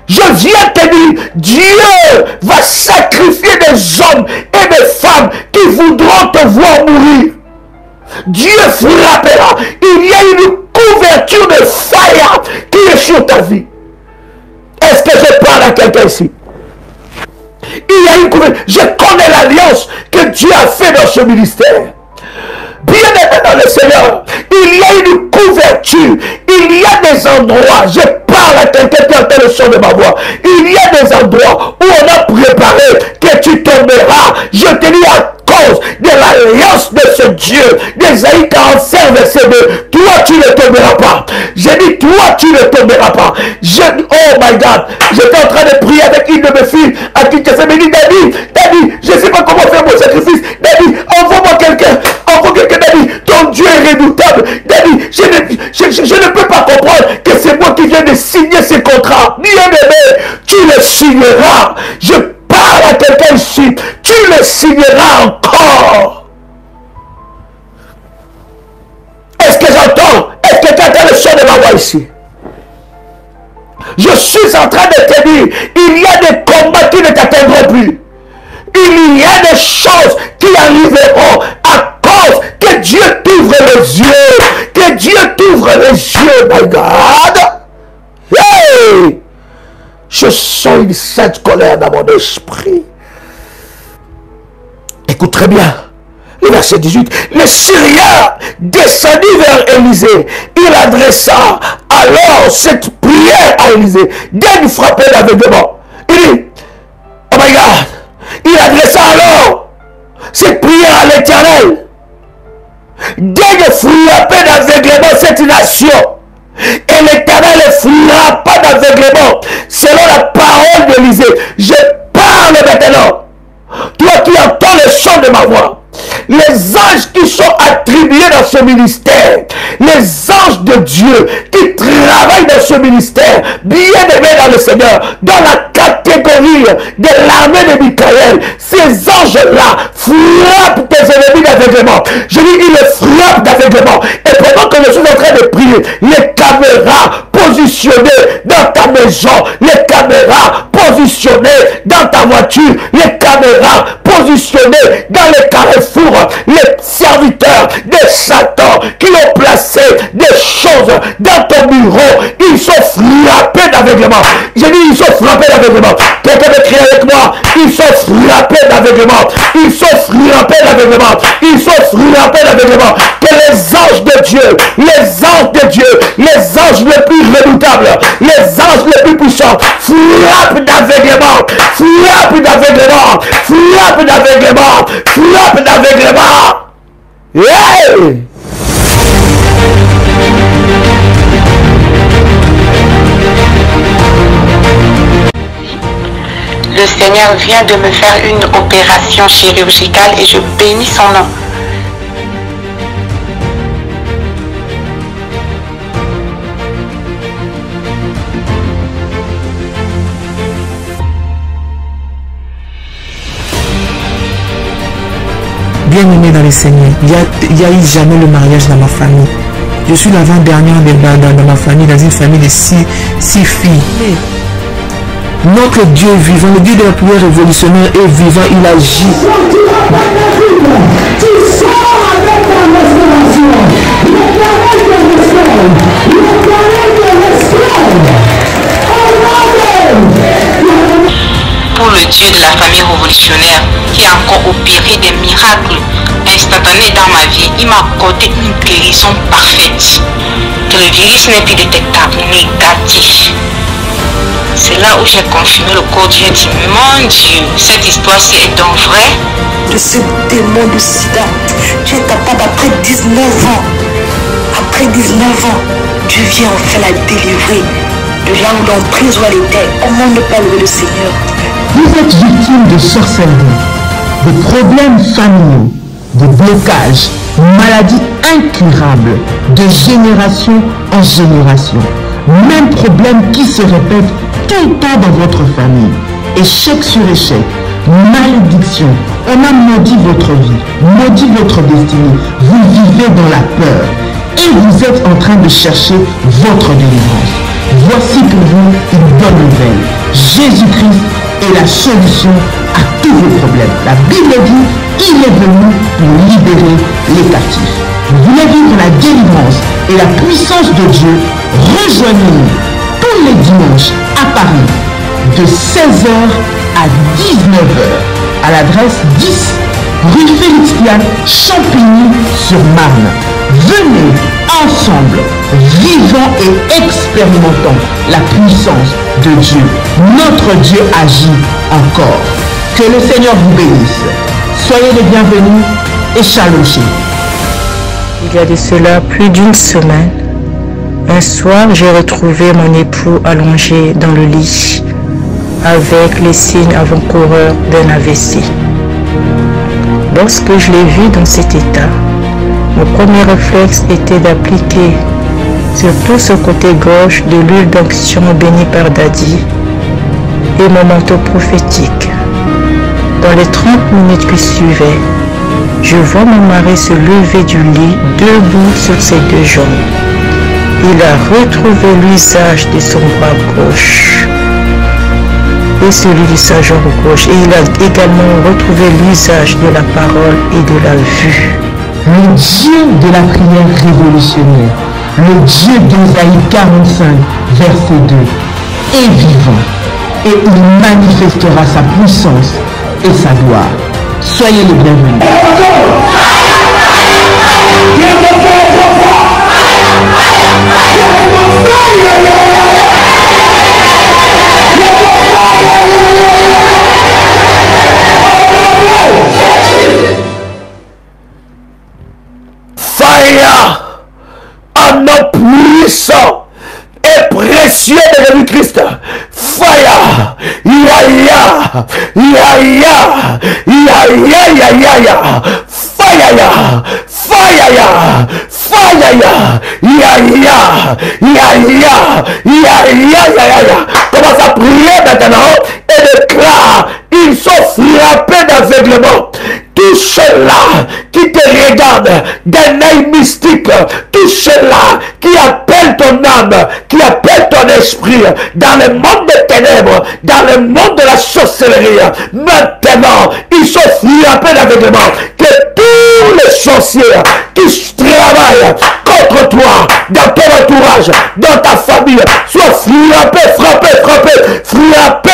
Je viens te dire, Dieu va sacrifier des hommes et des femmes qui voudront te voir mourir. Dieu frappera. Il y a une couverture de fire qui est sur ta vie. Est-ce que je parle à quelqu'un ici? Il y a une couverture. Je connais l'alliance que Dieu a fait dans ce ministère. Bien-aimé dans le Seigneur, il y a une couverture, il y a des endroits, je parle à quelqu'un qui entend le son de ma voix, il y a des endroits où on a préparé que tu tomberas. Je te dis à cause de l'alliance de ce Dieu, d'Ésaïe 45 verset 2, toi tu ne tomberas pas. J'ai dit toi tu ne tomberas pas. Oh my God, j'étais en train de prier avec une de mes filles à qui tu fais me dire, Daddy, je ne sais pas comment faire mon sacrifice. Daddy, envoie-moi quelqu'un. Daddy, ton Dieu est redoutable. Daddy, je ne peux pas comprendre que c'est moi qui viens de signer ce contrat. Bien-aimé, tu le signeras. Je parle Dieu signera encore. Est-ce que j'entends? Est-ce que tu entends le son de ma voix ici? Je suis en train de te dire, il y a des combats qui ne t'atteindront plus. Il y a des choses qui arriveront à cause que Dieu t'ouvre les yeux. Que Dieu t'ouvre les yeux, my God. Hey! Je sens une sainte colère dans mon esprit. Écoute très bien. Le verset 18. Le Syrien descendit vers Élisée. Il adressa alors cette prière à Élisée. Dès qu'il frappait l'aveuglement. Il dit, oh my God. Il adressa alors cette prière à l'Éternel. Dès qu'il frappait d'aveuglement cette nation. Et l'Éternel ne frappa d'aveuglement. Selon la parole d'Élisée. Je parle maintenant. Toi qui entends le chant de ma voix. Les anges qui sont attribués dans ce ministère, les anges de Dieu qui travaillent dans ce ministère, bien aimés dans le Seigneur, dans la catégorie de l'armée de Michael, ces anges-là frappent tes ennemis d'aveuglement. Je dis, ils les frappent d'aveuglement. Et pendant que je suis en train de prier, les caméras positionnées dans ta maison, les caméras positionnées dans ta voiture, les caméras positionnées dans les carrefours, les serviteurs de Satan qui ont placé des choses dans ton bureau, ils sont frappés d'aveuglement. Je dis, ils sont frappés d'aveuglement. Quelqu'un veut crier avec moi, ils sont frappés d'aveuglement. Ils sont frappés d'aveuglement. Ils sont frappés d'aveuglement. Que les anges de Dieu, les anges de Dieu, les anges les plus redoutables, les anges les plus puissants, frappent d'aveuglement, frappent d'aveuglement, frappent d'aveuglement, frappent d'aveuglement. Yeah! Le Seigneur vient de me faire une opération chirurgicale et je bénis son nom. Bien-aimé dans le Seigneur, il n'y a eu jamais le mariage dans ma famille. Je suis l'avant-dernière dans ma famille, dans une famille de six filles. Mais notre Dieu vivant, le Dieu de la prière révolutionnaire est vivant, il agit. Pour le Dieu de la famille révolutionnaire qui a encore opéré des miracles instantanés dans ma vie, il m'a accordé une guérison parfaite. Que le virus n'est plus détectable, négatif. C'est là où j'ai confirmé le corps Dieu dit, mon Dieu, cette histoire-ci est donc vraie. De ce démon de sida, tu es capable après 19 ans. Après 19 ans, Dieu vient enfin la délivrer de là où l'emprise où elle était. Comment ne pas louer le Seigneur? Vous êtes victime de sorcellerie, de problèmes familiaux, de blocages, maladies incurables, de génération en génération. Même problème qui se répète tout le temps dans votre famille. Échec sur échec, malédiction. On a maudit votre vie, maudit votre destinée. Vous vivez dans la peur et vous êtes en train de chercher votre délivrance. Voici pour vous une bonne nouvelle. Jésus-Christ est la solution à tous vos problèmes. La Bible dit, il est venu pour libérer les captifs. Vous voulez vivre la délivrance et la puissance de Dieu? Rejoignez-nous tous les dimanches à Paris de 16h à 19h à l'adresse 10 rue Félix Piane, Champigny-sur-Marne. Venez ensemble, vivons et expérimentons la puissance de Dieu. Notre Dieu agit encore. Que le Seigneur vous bénisse. Soyez les bienvenus et shalom. Il y a de cela plus d'une semaine, un soir, j'ai retrouvé mon époux allongé dans le lit avec les signes avant-coureurs d'un AVC. Lorsque je l'ai vu dans cet état, mon premier réflexe était d'appliquer sur tout ce côté gauche de l'huile d'onction bénie par Dadi et mon manteau prophétique. Dans les 30 minutes qui suivaient, je vois mon mari se lever du lit, debout sur ses deux jambes. Il a retrouvé l'usage de son bras gauche et celui de sa jambe gauche. Et il a également retrouvé l'usage de la parole et de la vue. Le Dieu de la prière révolutionnaire, le Dieu d'Ésaïe 45, verset 2, est vivant et il manifestera sa puissance et sa gloire. Soyez les bienvenus. Fire, un homme puissant et précieux de Jésus-Christ. Fire, ya ya, ya ya, ya ya ya ya ya, fire ya, fire ya, fire ya, ya ya, ya ya, ya ya ya ya. Commence à prier maintenant et déclare, ils sont frappés d'aveuglement. Tout cela qui te regarde d'un œil mystique, tout cela qui appelle ton âme, qui appelle ton esprit dans le monde des ténèbres, dans le monde de la sorcellerie, maintenant ils sont frappés d'aveuglement. Que tous les sorciers qui travaillent contre toi, dans ton entourage, dans ta famille, soient frappés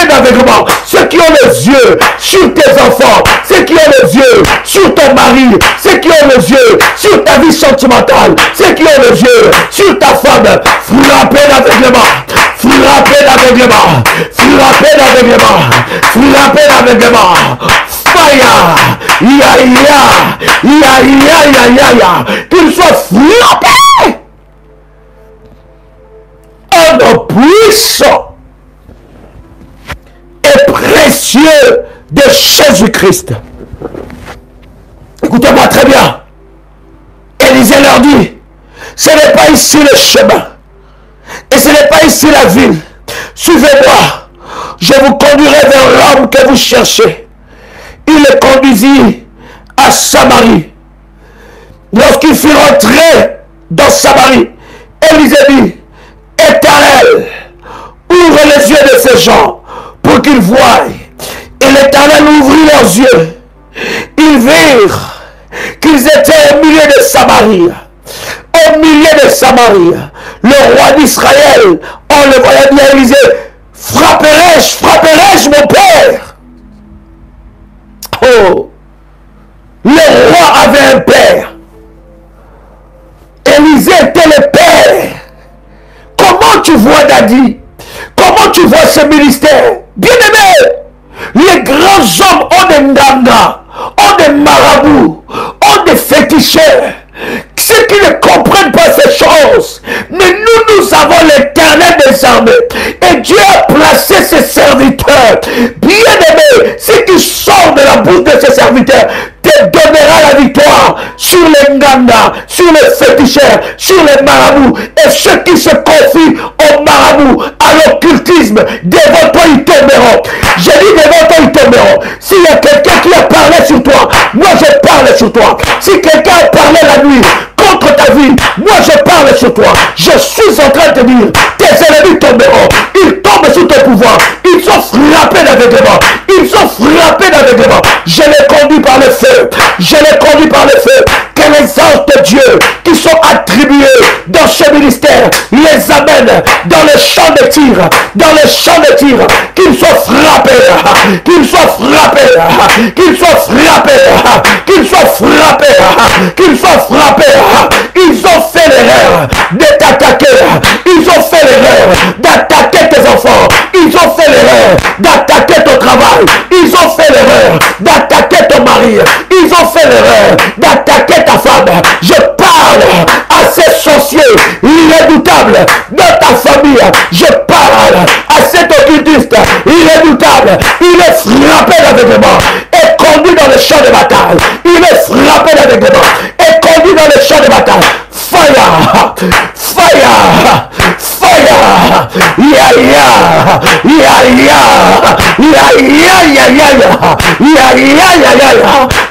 d'aveuglement. Ceux qui ont les yeux sur tes enfants, ceux qui ont les yeux sur ton mari, ceux qui ont les yeux sur ta vie sentimentale, ceux qui ont les yeux sur ta femme, frappés d'aveuglement, frappés d'aveuglement, frappés d'aveuglement, frappés d'aveuglement. Fire, ya ya, ya ya ya ya ya, qu'ils soient frappés. Un homme puissant et précieux de Jésus-Christ. Écoutez-moi très bien. Élisée leur dit, ce n'est pas ici le chemin. Et ce n'est pas ici la ville. Suivez-moi. Je vous conduirai vers l'homme que vous cherchez. Il le conduisit à Samarie. Lorsqu'il fut rentré dans Samarie, Élisée dit, Éternel, ouvre les yeux de ces gens pour qu'ils voient. Et l'Éternel ouvrit leurs yeux. Ils virent qu'ils étaient au milieu de Samarie. Au milieu de Samarie, le roi d'Israël, en le voyant dire à Élisée, frapperai-je mon père? Oh, le roi avait un père. Élisée était le père. Comment tu vois Dadi? Comment tu vois ce ministère? Bien-aimé, les grands hommes ont des ndanga, ont des marabouts, ont des féticheurs. Ceux qui ne comprennent pas ces choses. Mais nous avons l'Éternel des armées. Et Dieu a placé ses serviteurs. Bien-aimés, ce qui sort de la bouche de ses serviteurs te donnera la victoire sur les nganda, sur les féticheurs, sur les marabouts. Et ceux qui se confient aux marabouts, à l'occultisme, devant toi ils tomberont. J'ai dit devant toi ils tomberont. S'il y a quelqu'un qui a parlé sur toi, moi je parle sur toi. Si quelqu'un a parlé la nuit contre ta vie, moi je parle sur toi. Je suis en train de te dire, tes ennemis tomberont. Ils tombent sous ton pouvoir. Ils sont frappés d'aveuglement. Ils sont frappés d'aveuglement. Je les conduis par le feu. Je les conduis par le feu. Que les anges de Dieu qui sont attribués dans ce ministère les amènent dans le champ de tir. Dans le champ de tir. Qu'ils soient frappés. Qu'ils soient frappés. Qu'ils soient frappés. Qu'ils soient frappés. Qu'ils soient frappés. Ils ont fait l'erreur de t'attaquer. Ils ont fait l'erreur d'attaquer tes enfants. Ils ont fait l'erreur d'attaquer ton travail. Ils ont fait l'erreur d'attaquer ton mari. Ils ont fait l'erreur d'attaquer ta femme. Je parle à ces sorciers irrédoutables dans ta famille. Je parle à cet occultiste irrédoutable. Il est frappé d'aveuglement et conduit dans le champ de bataille. Il est frappé d'aveuglement et conduit dans le champ de bataille. Fire! Fire! Fire! Ya ya! Ya ya!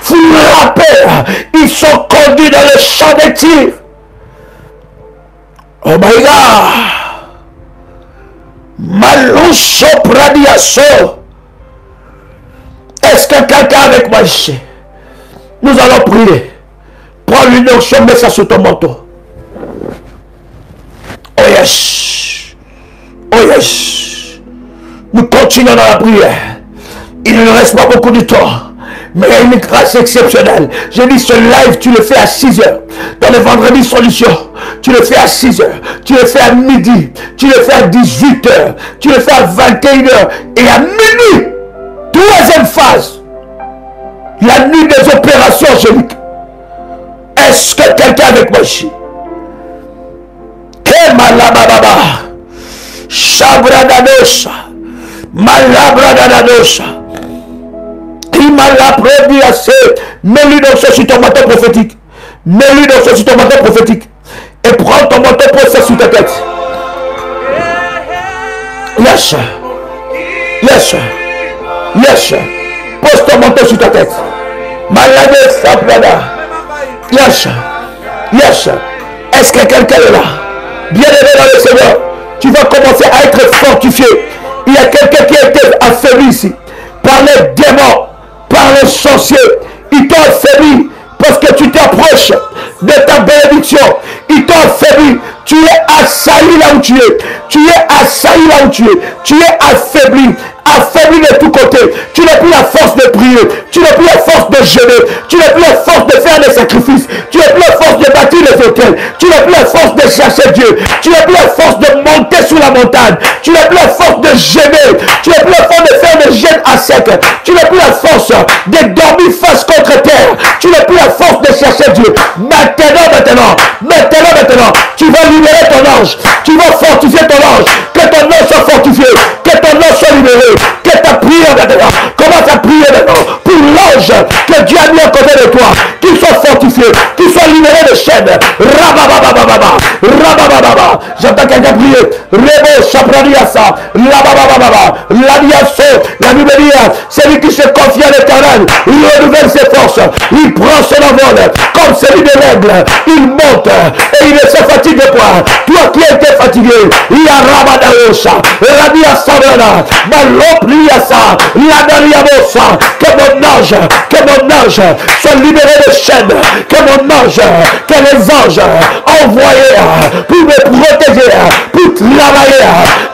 Frappés, ils sont conduits dans le champ des tirs. Oh my God. Maloucho Pradiaso. Est-ce que quelqu'un avec moi ici? Nous allons prier. Prends une onction, mets ça sur ton manteau. Oh yes. Oh yes. Nous continuons dans la prière. Il ne reste pas beaucoup de temps. Mais il y a une grâce exceptionnelle. J'ai dit ce live, tu le fais à 6 heures. Dans le vendredi solution, tu le fais à 6 heures. Tu le fais à midi. Tu le fais à 18 heures. Tu le fais à 21 heures. Et à minuit, troisième phase, la nuit des opérations angéliques. Est-ce que quelqu'un avec moi ici? Kemalababa. Shabradadosa. Malabradadosa. Mets-lui dans ce sur ton manteau prophétique. Mets-lui dans ce sur ton manteau prophétique. Et prends ton manteau prophétique sur ta tête. Yes. Yes. Yes. Pose ton manteau sur ta tête. Malade Sabrada. Yes. Yes. Est-ce que quelqu'un est là? Bien-aimé dans le Seigneur, tu vas commencer à être fortifié. Il y a quelqu'un qui a été affaibli ici par les démons, par les sorciers. Il t'a affaibli parce que tu t'approches de ta bénédiction. Il t'a affaibli. Tu es assailli là où tu es. Tu es assailli là où tu es. Tu es affaibli. Affaibli de tous côtés. Tu n'as plus la force de prier. Tu n'as plus la force de jeûner. Tu n'as plus la force de faire des sacrifices. Tu n'as plus la force de bâtir les hôtels. Tu n'as plus la force de chercher Dieu. Tu n'as plus la force de monter sur la montagne. Tu n'as plus la force de jeûner. Tu n'as plus la force de faire des jeûnes à sec. Tu n'as plus la force de dormir face contre terre. Tu n'as plus la force de chercher Dieu. Maintenant, tu vas libérer ton ange. Tu vas fortifier ton ange. Que ton ange soit fortifié. Que ton ange soit libéré. Que ta prière maintenant, commence à prier maintenant pour l'ange que Dieu a mis à côté de toi, qu'il soit fortifié, qu'il soit libéré de chaînes. Rabababababa, rababababa. J'entends quelqu'un prier. Rebo Chapradiasa, rababababa, l'aliasso, la Bible dit, celui qui se confie à l'Éternel, il renouvelle ses forces, il prend son envol comme celui de l'aigle, il monte et il ne se fatigue pas. Toi qui as été fatigué, il y a Rabadaosha, Rabia Sabrana, Malopriasa, Ladariamosa, que mon ange soit libéré de chaînes, que mon ange, que les anges envoyés pour me protéger, pour travailler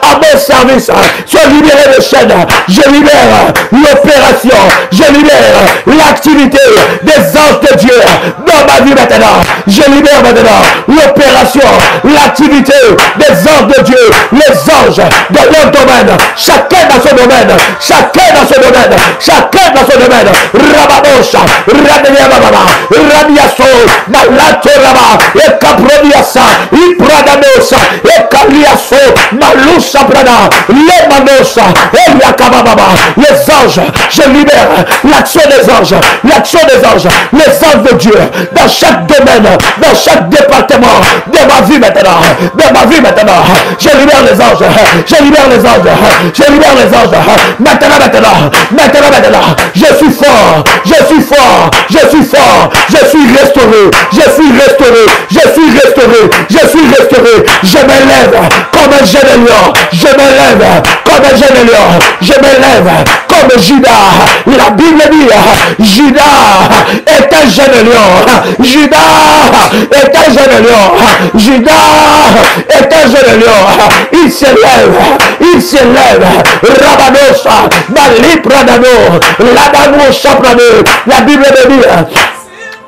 à mon service, soient libérés de chaînes. Je libère l'opération, je libère l'activité des anges de Dieu dans ma vie maintenant. Je libère maintenant l'opération, l'activité des anges de Dieu, les anges dans leur domaine, chacun dans son domaine, chacun dans son domaine, chacun dans son domaine. Rababosha, Radeyababa, Radiaso, Malatoraba, et Caprodiasa, Ipradanosa, et Caliaso, Malousa Prada, les Manosa, et Yakababa, les anges, je libère l'action des anges, l'action des anges, les anges de Dieu, dans chaque domaine, dans chaque département de ma vie maintenant, de ma vie maintenant. Je libère les anges, je libère les anges, je libère les anges. Maintenant, je suis fort, je suis fort, je suis fort, je suis restauré, je suis restauré, je suis restauré, je suis restauré. Je me lève comme un jeune lion, je me lève comme un jeune lion, je me lève comme Judas. La Bible dit, Judas est un jeune lion, Judas est un jeune lion, Judas est un jeune lion. Il s'élève, Rabadosa, Malipradano, Ladamo Chaprano. La Bible dit,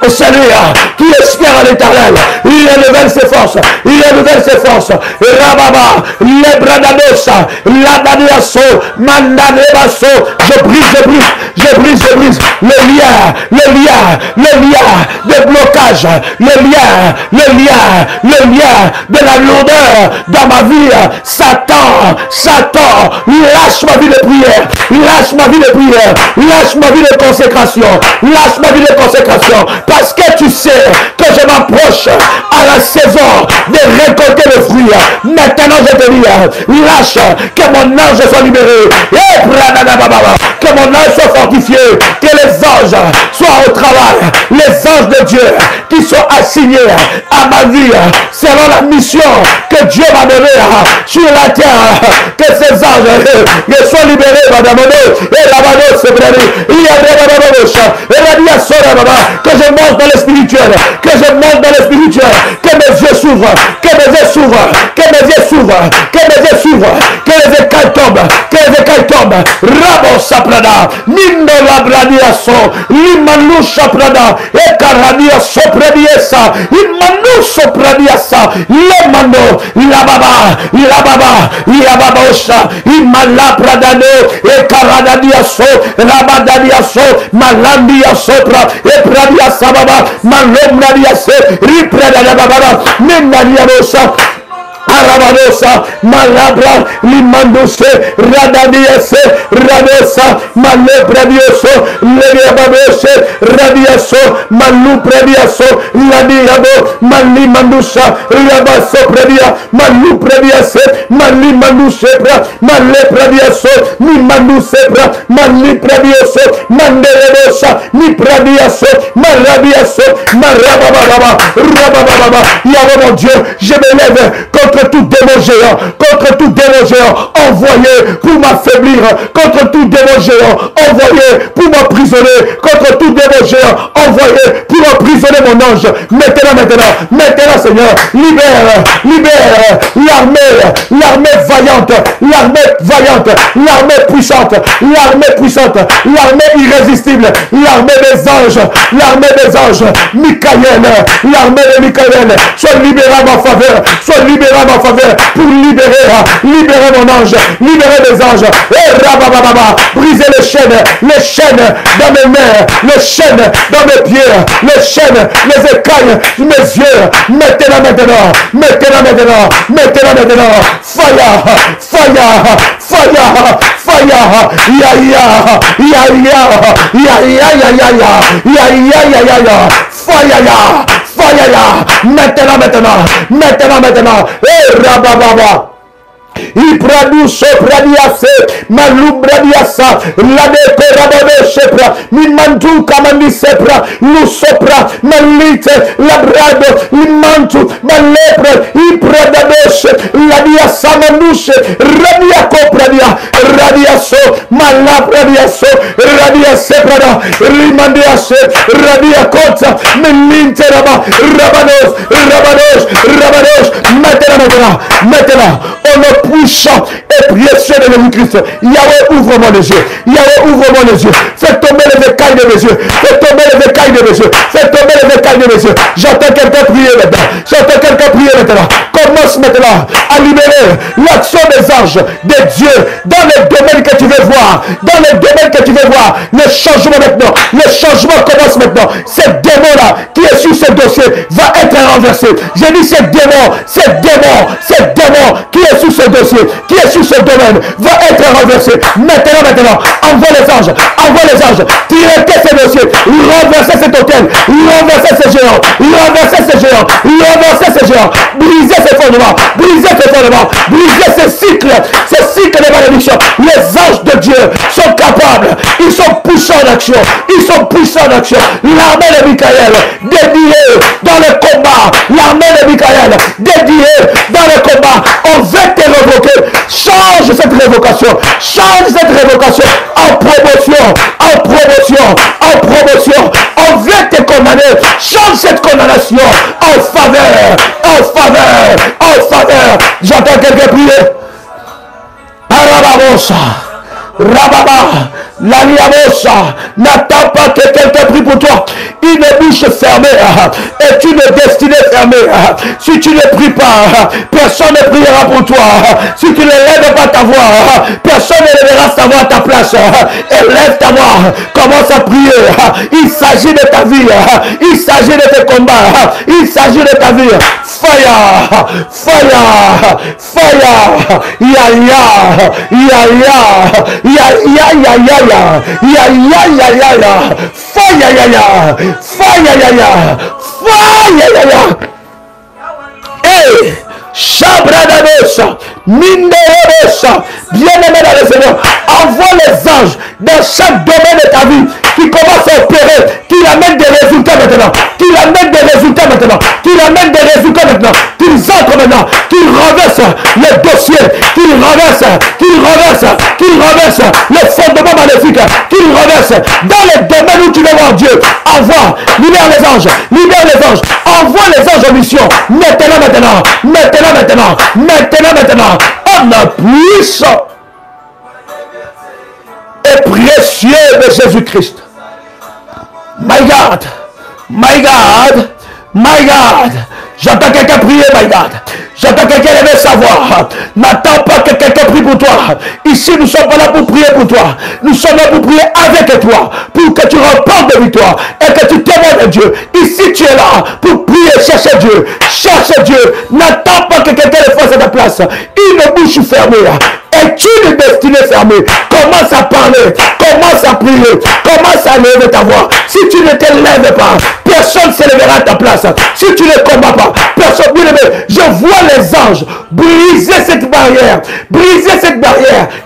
celui qui espère en l'Éternel, il renouvelle ses forces, il renouvelle ses forces. Rababa, Lebradadosa, Ladaniaso, Mandanebaso, je brise le lien de blocage, le lien de la lourdeur dans ma vie. Satan, lâche ma vie de prière, lâche ma vie de prière, lâche ma vie de consécration, lâche ma vie de consécration. Parce que tu sais que je approche à la saison de récolter le fruit. Maintenant je te dis, lâche, que mon ange soit libéré. Que mon ange soit fortifié. Que les anges soient au travail. Les anges de Dieu qui sont assignés à ma vie selon la mission que Dieu m'a donnée sur la terre. Que ces anges soient libérés, madame. Et la mano se brûle. Que je monte dans le spirituel. Que je monte dans le spirituel. Que mes yeux s'ouvrent. Que mes yeux s'ouvrent. Que mes yeux s'ouvrent. Que mes yeux s'ouvrent. Que les écailles tombent. Que les écailles tombent. Rabo saprada. Nindo la bradiaso. Limanu saprada. Et caradia soprediesa. Imanu soprediesa. Lemano. La baba. La baba. La babosa. Imala pradano. Et caradadia so. Rabadadia so. Malandia sopra. Et pradia sababa. Malomradia se. Riprada baba. Menadia rosa. Arabadosa, Malabra, Limandose, Radadiase, Radosa, Malebradioso, Leviababose, Radiaso, Maluprediaso, Ladiabo, Malimandusa, Rabaso Predia, Maluprediase, Malimandusebra, Maleprediaso, Nimandusebra, Malipredioso, Manderedosa, Niprediaso, Marabiaso, Marabababa, Rabababa, Yahweh mon Dieu, je me lève contre tout démon géant, contre tout démon géant, envoyé pour m'affaiblir, contre tout démon géant, envoyé pour m'emprisonner, contre tout démon géant, envoyé pour emprisonner mon ange. Maintenant, Seigneur, libère l'armée vaillante, l'armée puissante, l'armée irrésistible, l'armée des anges, Michael, l'armée de Michael, sois libéré à ma faveur, sois libéré à ma faveur pour libérer mon ange, libérer les anges. Et rabababa, briser les chaînes dans mes mains, les chaînes dans mes pieds, les chaînes, les écailles, mes yeux. Maintenant, maintenant, rabababa. Ipraduso pradiase, malubradiasa, ladeko rabade sepra, mimantu kamandi sepra, lusopra, malite, labrado, limantu, malepra, ipradadose, ladiasa manuse, radiako pradia, radiaso, malapradiaso, radiaseprada, rimandiase, radiakota, milinte raba, rabados, maintenant, on ne puissant et précieux de Jésus-Christ. Yahweh, ouvre-moi les yeux. Yahweh, ouvre-moi les yeux. Fais tomber les écailles de mes yeux. Fais tomber les écailles de mes yeux. Fais tomber les écailles de mes yeux. J'entends quelqu'un prier maintenant. Commence maintenant à libérer l'action des anges, de Dieu, dans les domaines que tu veux voir. Dans les domaines que tu veux voir. Le changement maintenant. Le changement commence maintenant. Ce démon-là qui est sur ce dossier va être renversé. J'ai dit ce démon qui est sur ce dossier, qui est sur ce domaine, va être renversé. Maintenant, envoie les anges, tirez ces dossiers, renverser cet hôtel, renverser ces géants, briser ces fondements, briser ces cycles de malédiction. Les anges de Dieu sont capables, ils sont puissants en action, l'armée de Michael, dédiée dans le combat, on veut te révoquer. Change cette révocation en promotion, on veut te condamner. Change cette condamnation en faveur. J'entends quelqu'un prier. Arababosa, Rababa, Laliabosa, n'attends pas que quelqu'un prie pour toi. Une bouche fermée est une destinée fermée. Si tu ne pries pas, personne ne priera pour toi. Si tu ne lèves pas ta voix, personne ne lèvera sa voix à ta place. Élève ta voix, commence à prier. Il s'agit de ta vie, il s'agit de tes combats, il s'agit de ta vie. Fire, Fire. Hey, Chabradabosha, Minderebosha, bien-aimé dans le Seigneur, envoie les anges dans chaque domaine de ta vie qui commence à opérer, qui amène des résultats maintenant, qui amène des résultats maintenant, qui amène des résultats maintenant, qu'ils entrent maintenant, qu'ils renversent les dossiers, qu'ils renversent les fondements maléfiques, qu'ils renversent dans les domaines où tu veux voir Dieu. Envoie, libère les anges, envoie les anges en mission, maintenant, en puissant et précieux de Jésus-Christ. My God, j'entends quelqu'un prier, my God. J'entends quelqu'un aimer savoir. N'attends pas que quelqu'un prie pour toi. Ici, nous ne sommes pas là pour prier pour toi. Nous sommes là pour prier avec toi. Pour que tu remportes de victoire. Et que tu témoignes de Dieu. Ici, tu es là pour prier, chercher Dieu. Cherche Dieu. N'attends pas que quelqu'un le fasse à ta place. Une bouche fermée. Es-tu une destinée fermée? Commence à parler. Commence à prier. Commence à lever ta voix. Si tu ne te lèves pas, personne ne se lèvera à ta place. Si tu ne combats pas, personne ne se lèvera. Je vois les anges briser cette barrière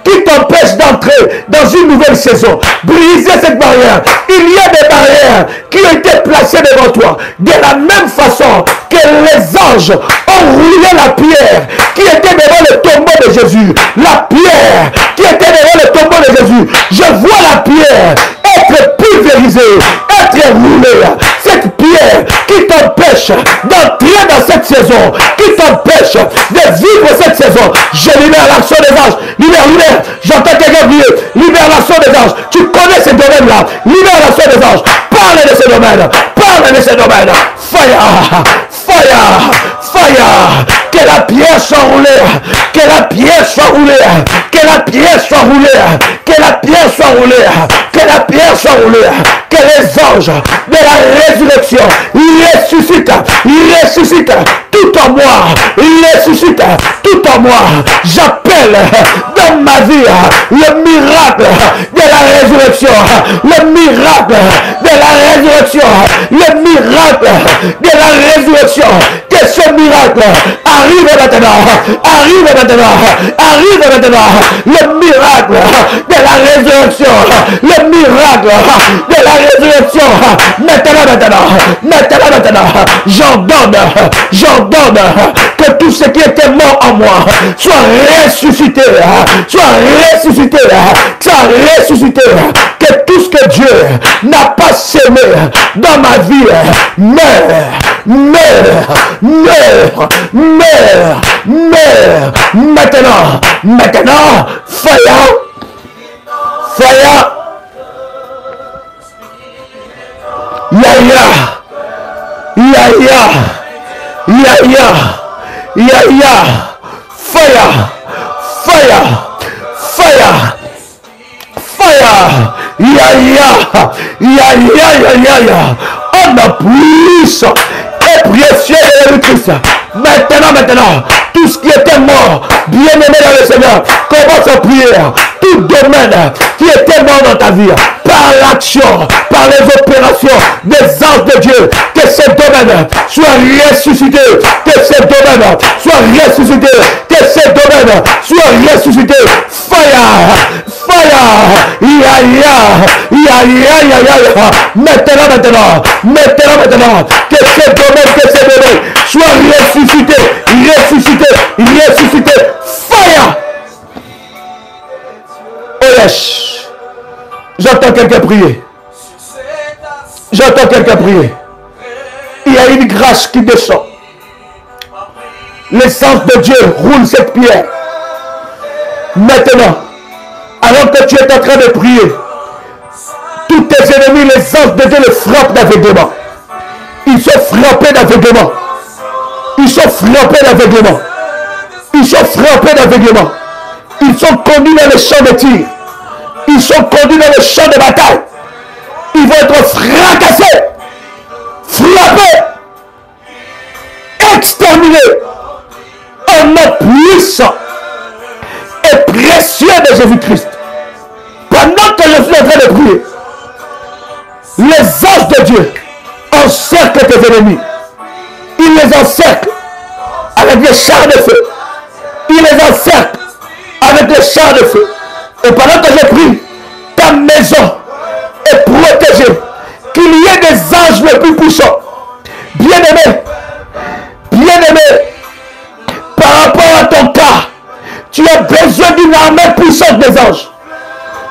qui t'empêche d'entrer dans une nouvelle saison. Briser cette barrière. Il y a des barrières qui ont été placées devant toi. De la même façon que les anges ont roulé la pierre qui était devant le tombeau de Jésus. La pierre qui était devant le tombeau de Jésus. Je vois la pierre être pulvérisée, être roulée. Cette pierre qui t'empêche d'entrer dans cette saison, qui t'empêche de vivre cette saison. Je libère l'action des anges. Libère. J'entends quelqu'un prier. Libère l'action des anges. Tu connais ces domaines-là. Libère l'action des anges. Parle de ces domaines. Fire. Que la pierre soit roulée. Que la pierre soit roulée. Que les anges de la résurrection ressuscitent tout en moi. J'appelle dans ma vie le miracle de la résurrection. Que ce miracle arrive maintenant. Le miracle de la résurrection. Maintenant. J'ordonne que tout ce qui était mort en moi soit ressuscité. Que tout ce que Dieu n'a pas semé dans ma vie meurt. Maintenant, fire. On a plus et précieux de Christ. Maintenant, tout ce qui était mort, bien aimé dans le Seigneur, commence à prier. Tout domaine qui était mort dans ta vie, par l'action, par les opérations des anges de Dieu, que ces domaines soient ressuscités, Fire. Maintenant, que ces domaines soient ressuscités. Fire. Oh yes. J'entends quelqu'un prier. Il y a une grâce qui descend. L'essence de Dieu roule cette pierre. Maintenant, alors que tu es en train de prier, tous tes ennemis, les anges de Dieu, les frappent d'aveuglement. Ils sont frappés d'aveuglement. Ils sont conduits dans les champs de tir. Ils sont conduits dans les champs de bataille. Ils vont être fracassés, frappés, exterminés. En nom puissant et précieux de Jésus-Christ. Pendant que je suis en train de prier, les anges de Dieu encerclent tes ennemis. Il les encercle avec des chars de feu. Il les encercle avec des chars de feu. Et pendant que je prie, ta maison est protégée. Qu'il y ait des anges les plus puissants. Bien-aimé, par rapport à ton cas, tu as besoin d'une armée puissante des anges.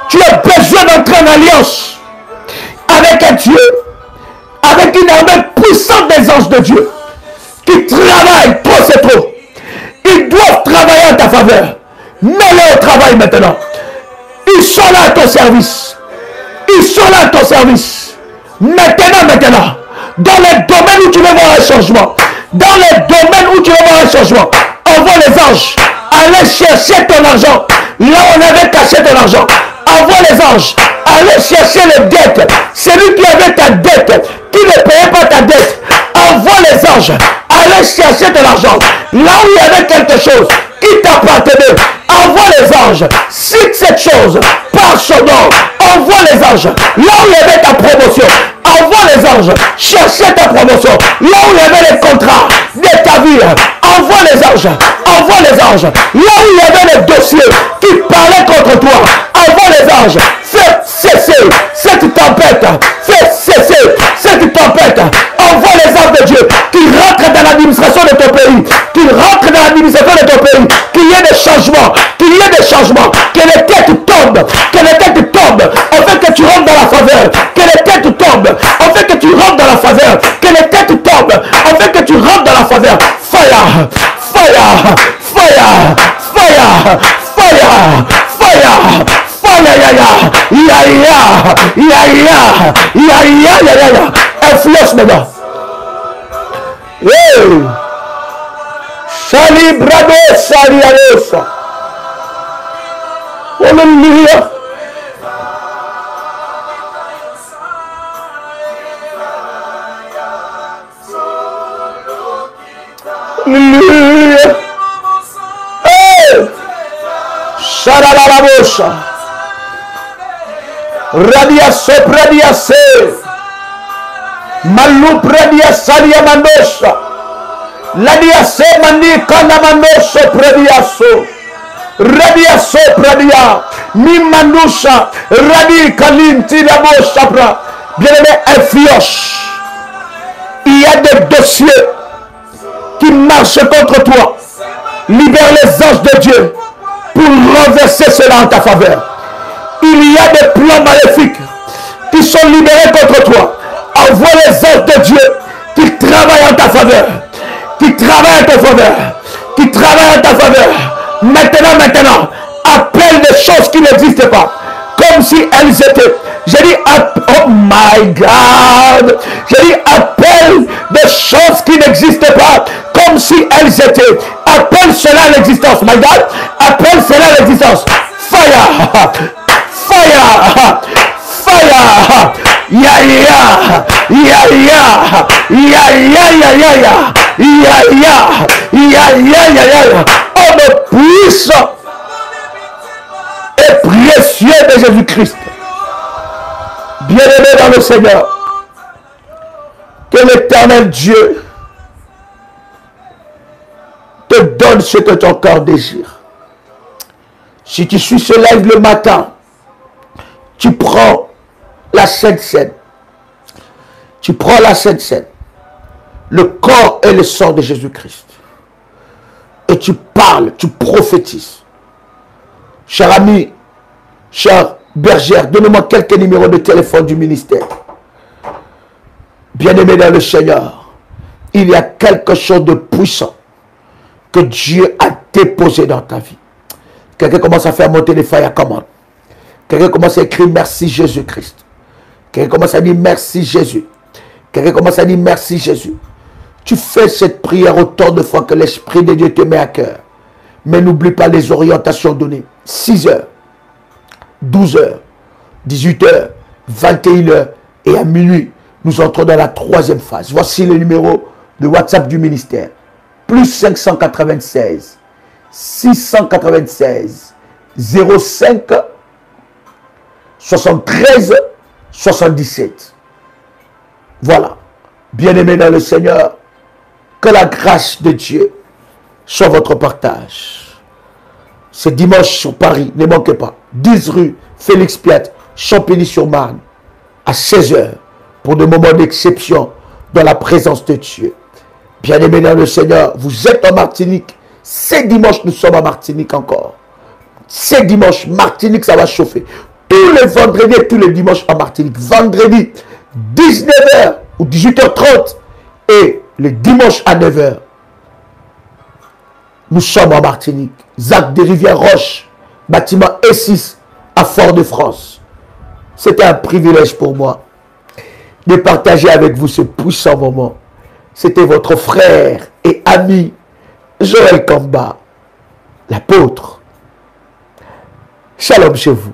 Tu as besoin d'entrer en alliance avec un Dieu, avec une armée puissante des anges de Dieu, qui travaillent, trop c'est trop. Ils doivent travailler en ta faveur. Mets-les au travail maintenant. Ils sont là à ton service. Ils sont là à ton service. Maintenant. Dans les domaines où tu veux voir un changement. Dans les domaines où tu veux voir un changement. Envoie les anges. Allez chercher ton argent. Là où on avait caché ton argent. Envoie les anges. Allez chercher les dettes. Celui qui avait ta dette, qui ne payait pas ta dette. Envoie les anges. Allez chercher ton argent. Là où il y avait quelque chose qui t'appartenait. Envoie les anges. Cite cette chose par son nom. Envoie les anges. Là où il y avait ta promotion. Envoie les anges. Cherchez ta promotion. Là où il y avait les contrats de ta vie. Envoie les anges. Envoie les anges. Là où il y avait les dossiers qui parlaient contre toi. Envoie les anges. Fais cesser cette tempête. Fais cesser cette tempête. Envoie les anges de Dieu qui rentrent dans l'administration de ton pays. Qui rentrent dans l'administration de ton pays. Qu'il y ait des changements. Qu'il y ait des changements. Que les têtes tombent. Que les têtes tombent. Afin que tu rentres dans la faveur. Que les têtes tombent. Afin que tu rentres dans la faveur. Que les têtes tombent. Afin que tu rentres dans la faveur. Fire. Fire. Fire. Fire. Fire. Fire. Influence maintenant. Hey. Sali brado sali alosa. Alléluia. Alléluia. Hey. Sharalabosa. Radia sopradia se malu pradia salia mandosa ladia se mani kana mandoso pradia so radia sopradia mi mandusa radi kalinti la bosapra. Bien-aimé, influence. Il y a des dossiers qui marchent contre toi. Libère les anges de Dieu pour renverser cela en ta faveur. Il y a des plans maléfiques qui sont libérés contre toi. Envoie les anges de Dieu qui travaillent en ta faveur. Qui travaillent en ta faveur. Qui travaillent en ta faveur. Maintenant. Appelle des choses qui n'existent pas. Comme si elles étaient. J'ai dit, oh my God. J'ai dit, appelle des choses qui n'existent pas. Comme si elles étaient. Appelle cela à l'existence. My God. Appelle cela à l'existence. Fire. Fire! Fire! Ya ya! Ya ya! Ya ya ya ya ya! Ya ya! Ya ya ya ya! Homme puissant et précieux de Jésus-Christ. Bien-aimé dans le Seigneur, que l'Éternel Dieu te donne ce que ton cœur désire. Si tu suis ce live le matin, tu prends la Sainte Seine. Tu prends la Sainte Seine. Le corps et le sang de Jésus-Christ. Et tu parles, tu prophétises. Cher ami, chère bergère, donne-moi quelques numéros de téléphone du ministère. Bien-aimé dans le Seigneur, il y a quelque chose de puissant que Dieu a déposé dans ta vie. Quelqu'un commence à faire monter les fire command. Quelqu'un commence à écrire merci Jésus-Christ. Quelqu'un commence à dire merci Jésus. Quelqu'un commence à dire merci Jésus. Tu fais cette prière autant de fois que l'Esprit de Dieu te met à cœur. Mais n'oublie pas les orientations données. 6h, 12h, 18h, 21h et à minuit. Nous entrons dans la troisième phase. Voici le numéro de WhatsApp du ministère. Plus 596 696 05 73 77. Voilà. Bien-aimés dans le Seigneur, que la grâce de Dieu soit votre partage. C'est dimanche sur Paris, ne manquez pas. 10 rue Félix Piat, Champigny-sur-Marne, à 16h, pour des moments d'exception dans la présence de Dieu. Bien-aimés dans le Seigneur, vous êtes en Martinique. C'est dimanche, nous sommes en Martinique encore. C'est dimanche, Martinique, ça va chauffer. Tous les vendredis et tous les dimanches en Martinique. Vendredi, 19h ou 18h30. Et le dimanche à 9h. Nous sommes en Martinique. Zac des Rivières-Roches, bâtiment E6 à Fort-de-France. C'était un privilège pour moi de partager avec vous ce puissant moment. C'était votre frère et ami Joël Kamba, l'apôtre. Shalom chez vous.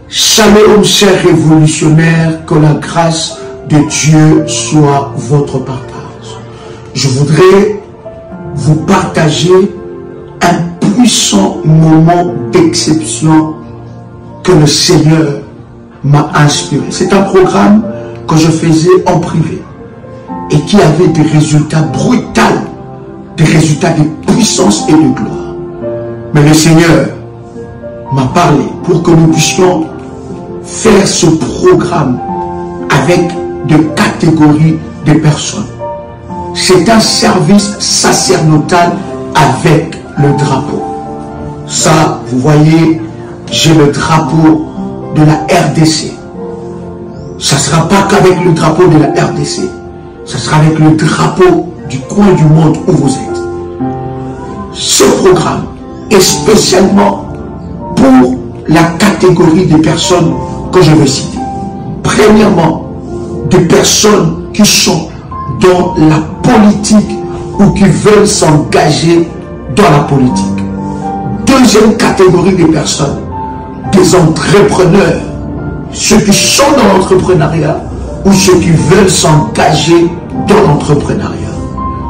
Shalom, chers révolutionnaires, que la grâce de Dieu soit votre partage. Je voudrais vous partager un puissant moment d'exception que le Seigneur m'a inspiré. C'est un programme que je faisais en privé et qui avait des résultats brutaux, des résultats de puissance et de gloire. Mais le Seigneur m'a parlé pour que nous puissions faire ce programme avec des catégories de personnes. C'est un service sacerdotal avec le drapeau. Ça, vous voyez, j'ai le drapeau de la RDC. Ça ne sera pas qu'avec le drapeau de la RDC. Ça sera avec le drapeau du coin du monde où vous êtes. Ce programme est spécialement pour la catégorie des personnes que je vais citer. Premièrement, des personnes qui sont dans la politique ou qui veulent s'engager dans la politique. Deuxième catégorie de personnes, des entrepreneurs, ceux qui sont dans l'entrepreneuriat ou ceux qui veulent s'engager dans l'entrepreneuriat.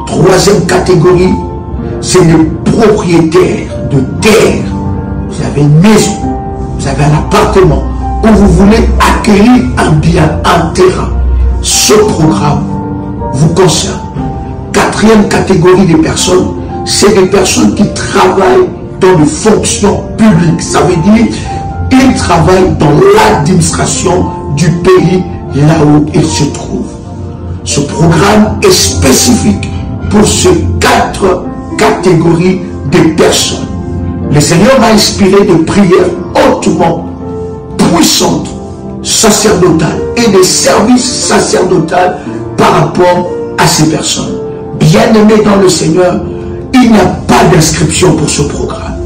Troisième catégorie, c'est les propriétaires de terre. Vous avez une maison, vous avez un appartement où vous voulez acquérir un bien, un terrain. Ce programme vous concerne. Quatrième catégorie de personnes, c'est des personnes qui travaillent dans les fonctions publiques. Ça veut dire qu'ils travaillent dans l'administration du pays là où ils se trouvent. Ce programme est spécifique pour ces 4 catégories de personnes. Le Seigneur m'a inspiré de prières hautement puissantes, sacerdotales et de services sacerdotaux par rapport à ces personnes. Bien-aimés dans le Seigneur, il n'y a pas d'inscription pour ce programme.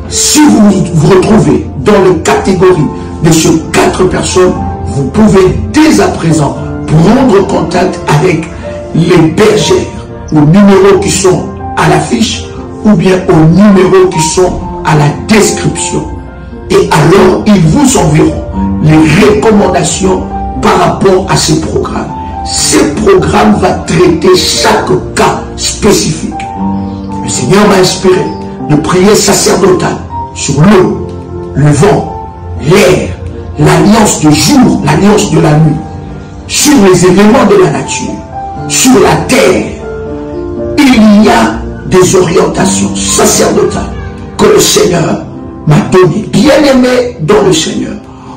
Si vous vous retrouvez dans la catégorie de ces 4 personnes, vous pouvez dès à présent prendre contact avec les bergères aux numéros qui sont à l'affiche ou bien aux numéros qui sont à la description. Et alors, ils vous enverront les recommandations par rapport à ces programmes. Ce programme va traiter chaque cas spécifique. Le Seigneur m'a inspiré de prier sacerdotal sur l'eau, le vent, l'air, l'alliance de jour, l'alliance de la nuit, sur les éléments de la nature, sur la terre. Il y a des orientations sacerdotales que le Seigneur m'a données. Bien-aimés dans le Seigneur,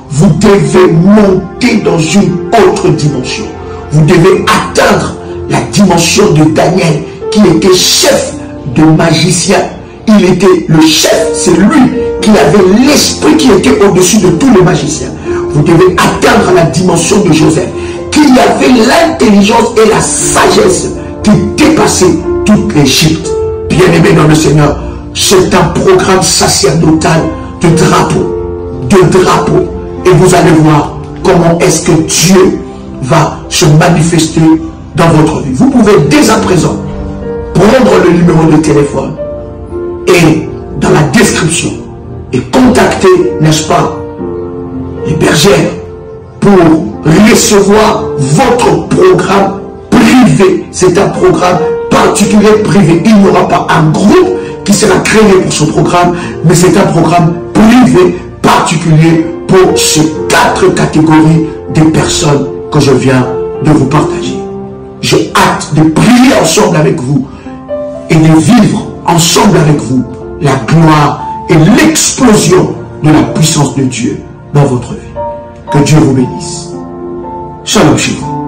vous devez monter dans une autre dimension. Vous devez atteindre la dimension de Daniel, qui était chef de magicien. Il était le chef, c'est lui qui avait l'esprit qui était au-dessus de tous les magiciens. Vous devez atteindre la dimension de Joseph, qui avait l'intelligence et la sagesse qui dépassait toute l'Égypte. Bien-aimés dans le Seigneur, c'est un programme sacerdotal de drapeau. Et vous allez voir comment est-ce que Dieu va se manifester dans votre vie. Vous pouvez dès à présent prendre le numéro de téléphone et dans la description et contacter, n'est-ce pas, les bergères pour recevoir votre programme privé. C'est un programme particulier privé. Il n'y aura pas un groupe qui sera créé pour ce programme, mais c'est un programme privé particulier pour ces 4 catégories de personnes que je viens de vous partager. J'ai hâte de prier ensemble avec vous et de vivre ensemble avec vous la gloire et l'explosion de la puissance de Dieu dans votre vie. Que Dieu vous bénisse. Shalom chez vous.